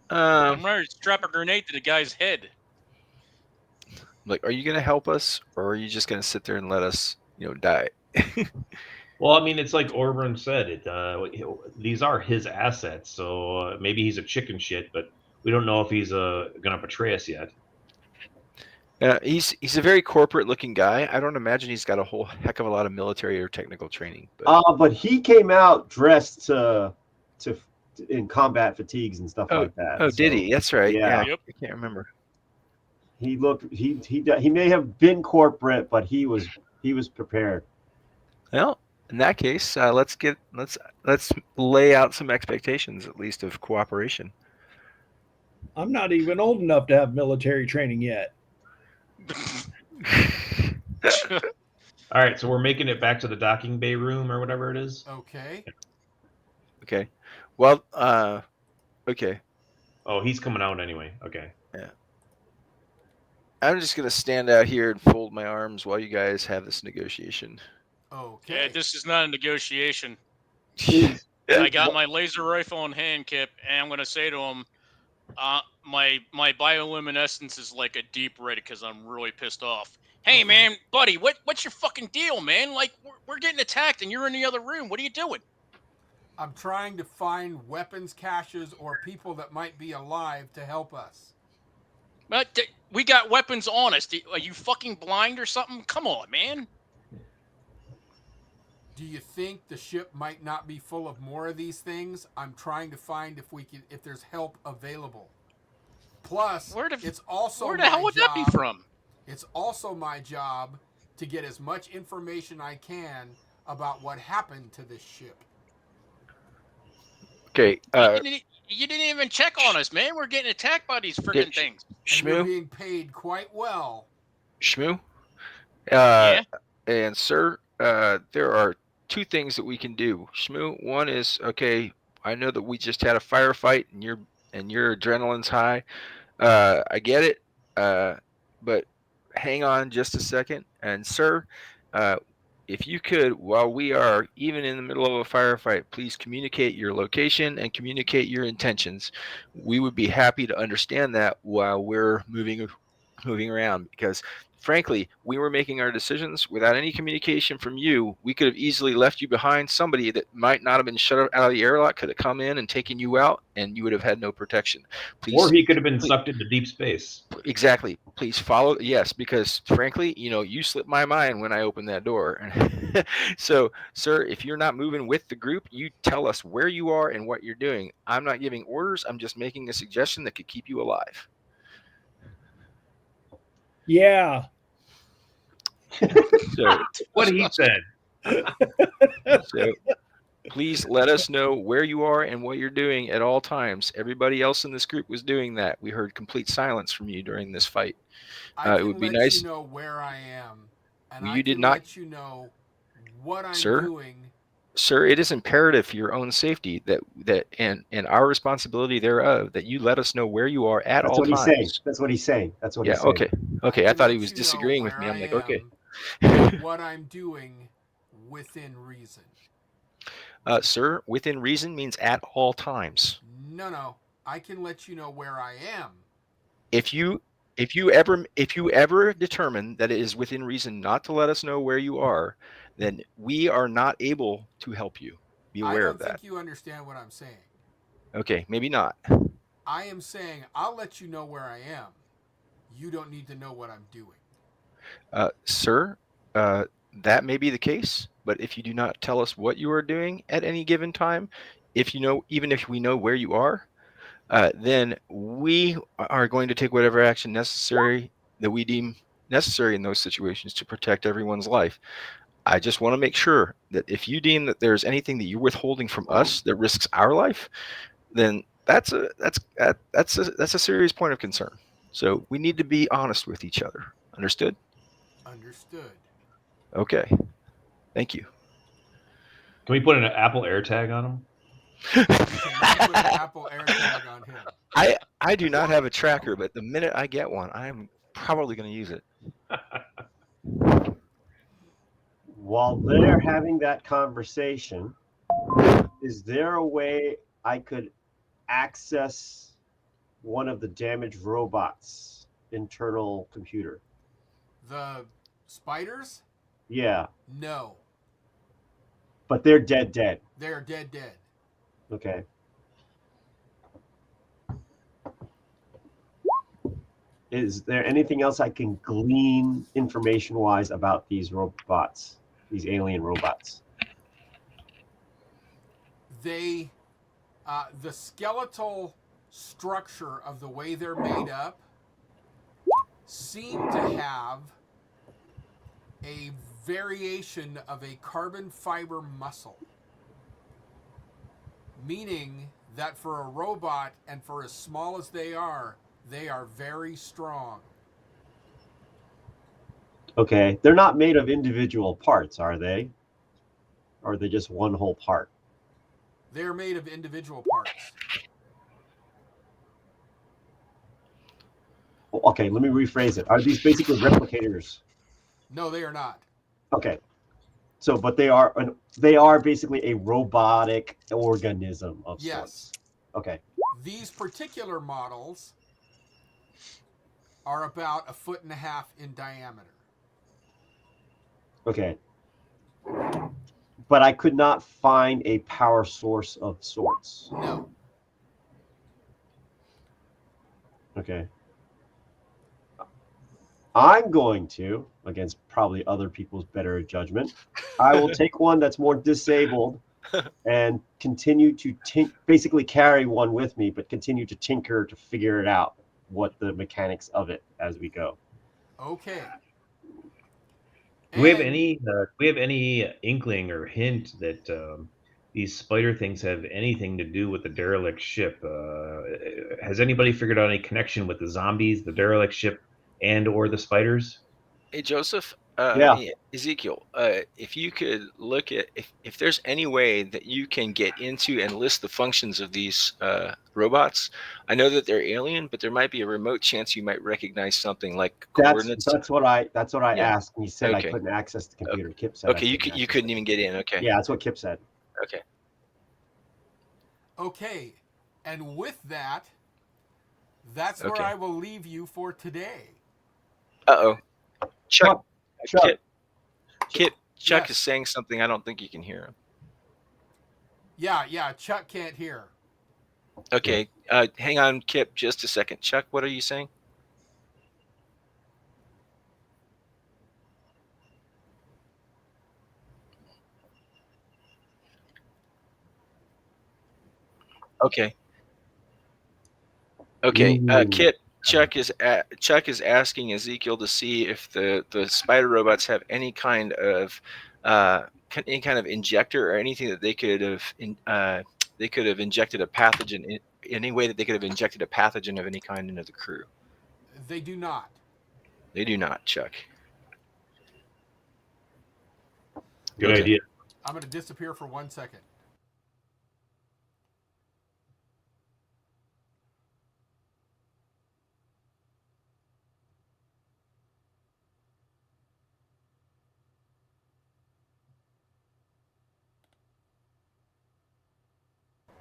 I'm ready to strap a grenade to the guy's head. Like, are you going to help us, or are you just going to sit there and let us, die? Well, I mean, it's like Orban said. These are his assets, so maybe he's a chicken shit, but we don't know if he's going to betray us yet. He's a very corporate-looking guy. I don't imagine he's got a whole heck of a lot of military or technical training. But he came out dressed in combat fatigues and stuff like that. Oh, did he? That's right. Yeah. Yep. I can't remember. He may have been corporate, but he was prepared. Well, in that case, let's lay out some expectations, at least, of cooperation. I'm not even old enough to have military training yet. All right, so we're making it back to the docking bay room or whatever it is. Okay. Okay. Well, okay. Oh, he's coming out anyway. Okay. Yeah. I'm just gonna stand out here and fold my arms while you guys have this negotiation. Okay. Yeah, this is not a negotiation. Is- I got my laser rifle in hand, Kip, and I'm gonna say to him, my bioluminescence is like a deep red because I'm really pissed off. Hey, man, buddy, what's your fucking deal, man? Like, we're getting attacked and you're in the other room. What are you doing? I'm trying to find weapons caches or people that might be alive to help us. But we got weapons on us. Are you fucking blind or something? Come on, man. Do you think the ship might not be full of more of these things? I'm trying to find if there's help available. Plus, it's also where the hell would that be from? It's also my job to get as much information I can about what happened to this ship. Okay. You didn't even check on us, man. We're getting attacked by these freaking things. And you're being paid quite well. Shmoo? Yeah? And sir, there are two things that we can do. Shmoo, one is, okay, I know that we just had a firefight and your adrenaline's high. I get it. But hang on just a second. And sir, if you could, while we are even in the middle of a firefight, please communicate your location and communicate your intentions. We would be happy to understand that while we're moving around, because frankly, we were making our decisions without any communication from you. We could have easily left you behind. Somebody that might not have been shut out of the airlock could have come in and taken you out, and you would have had no protection. Please, or he could have been sucked into deep space. Exactly. Please follow. Yes, because frankly, you slipped my mind when I opened that door. So, sir, if you're not moving with the group, you tell us where you are and what you're doing. I'm not giving orders. I'm just making a suggestion that could keep you alive. Yeah. So, what he said. So please let us know where you are and what you're doing at all times. Everybody else in this group was doing that. We heard complete silence from you during this fight. I it would be let nice. you know where I am, and You I did can not. let you know what I'm Sir? doing. Sir, it is imperative for your own safety that and our responsibility thereof that you let us know where you are at all times. That's what he's saying. Yeah. Okay. Okay. I thought he was disagreeing with me. I'm like, okay. What I'm doing within reason. Sir, within reason means at all times. No. I can let you know where I am. If you ever determine that it is within reason not to let us know where you are, then we are not able to help you. Be aware of that. I don't think you understand what I'm saying. Okay, maybe not. I am saying I'll let you know where I am. You don't need to know what I'm doing. Sir, that may be the case, but if you do not tell us what you are doing at any given time, even if we know where you are, then we are going to take whatever action necessary that we deem necessary in those situations to protect everyone's life. I just want to make sure that if you deem that there's anything that you're withholding from us that risks our life, then that's a serious point of concern. So we need to be honest with each other. Understood? Understood. Okay. Thank you. Can we put an Apple AirTag on him? You cannot put an Apple AirTag on him. I do not have a tracker, but the minute I get one, I'm probably going to use it. While they're having that conversation, is there a way I could access one of the damaged robots' internal computer? The spiders? Yeah, No. but they're dead. They're dead. Okay. Is there anything else I can glean information-wise about these robots, these alien robots? They, the skeletal structure of the way they're made up seem to have a variation of a carbon fiber muscle. Meaning that for a robot and for as small as they are very strong. Okay, they're not made of individual parts, are they? Or are they just one whole part? They're made of individual parts. Okay, let me rephrase it. Are these basically replicators? No, they are not. Okay. So, but they are basically a robotic organism of Yes. sorts. Okay. These particular models are about 1.5 feet in diameter. Okay. But I could not find a power source of sorts. No. Okay. I'm going to, against probably other people's better judgment, I will take one that's more disabled and continue to basically carry one with me, but continue to tinker to figure it out, what the mechanics of it as we go. Okay. Do we have any inkling or hint that these spider things have anything to do with the derelict ship? Has anybody figured out any connection with the zombies, the derelict ship, and or the spiders? Hey, Joseph, Yeah. Ezekiel, if you could look at if there's any way that you can get into and list the functions of these robots. I know that they're alien, but there might be a remote chance you might recognize something like coordinates. That's what I Yeah. asked, and he said I Okay. couldn't access the computer. Kip said I Okay, you access couldn't it. even get in. Okay. Yeah, that's what Kip said. Okay. Okay. And with that, that's Okay. where I will leave you for today. Uh-oh. Chuck. Chuck Yes. is saying something. I don't think you can hear him. Yeah, Chuck can't hear. Okay. Hang on, Kip, just a second. Chuck, what are you saying? Okay. Okay. Kip, Chuck is asking Ezekiel to see if the spider robots have any kind of injector or anything that they could have injected a pathogen in any way that they could have injected a pathogen of any kind into the crew. They do not. They do not, Chuck. Good idea. I'm going to disappear for 1 second.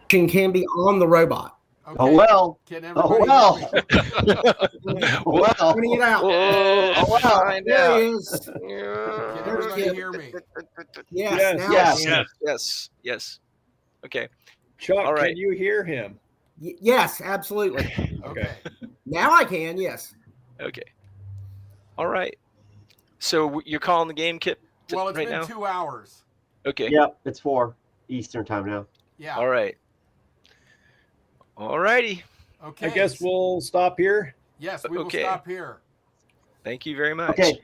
Can be on the robot. Okay. Oh well. Can Oh everybody well. hear me? Well. Putting it out. Oh well. There he is. Can everybody hear me? Yes. Now Yes. Okay. Chuck, All right. can you hear him? Yes, absolutely. Okay. Now I can. Yes. Okay. All right. So you're calling the game, Kip? Well, it's right been now? 2 hours. Okay. Yep, it's 4 Eastern time now. Yeah. All right. All righty. Okay. I guess we'll stop here. Yes, we will Okay. stop here. Thank you very much. Okay.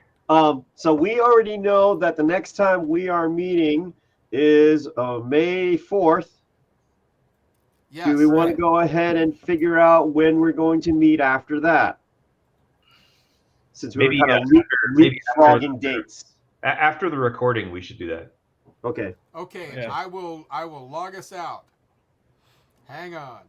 So we already know that the next time we are meeting is May 4th. Yes. Do we want to go ahead and figure out when we're going to meet after that? Since we were kind of leapfrogging dates. After the recording, we should do that. Okay. Okay. Yeah. I will log us out. Hang on.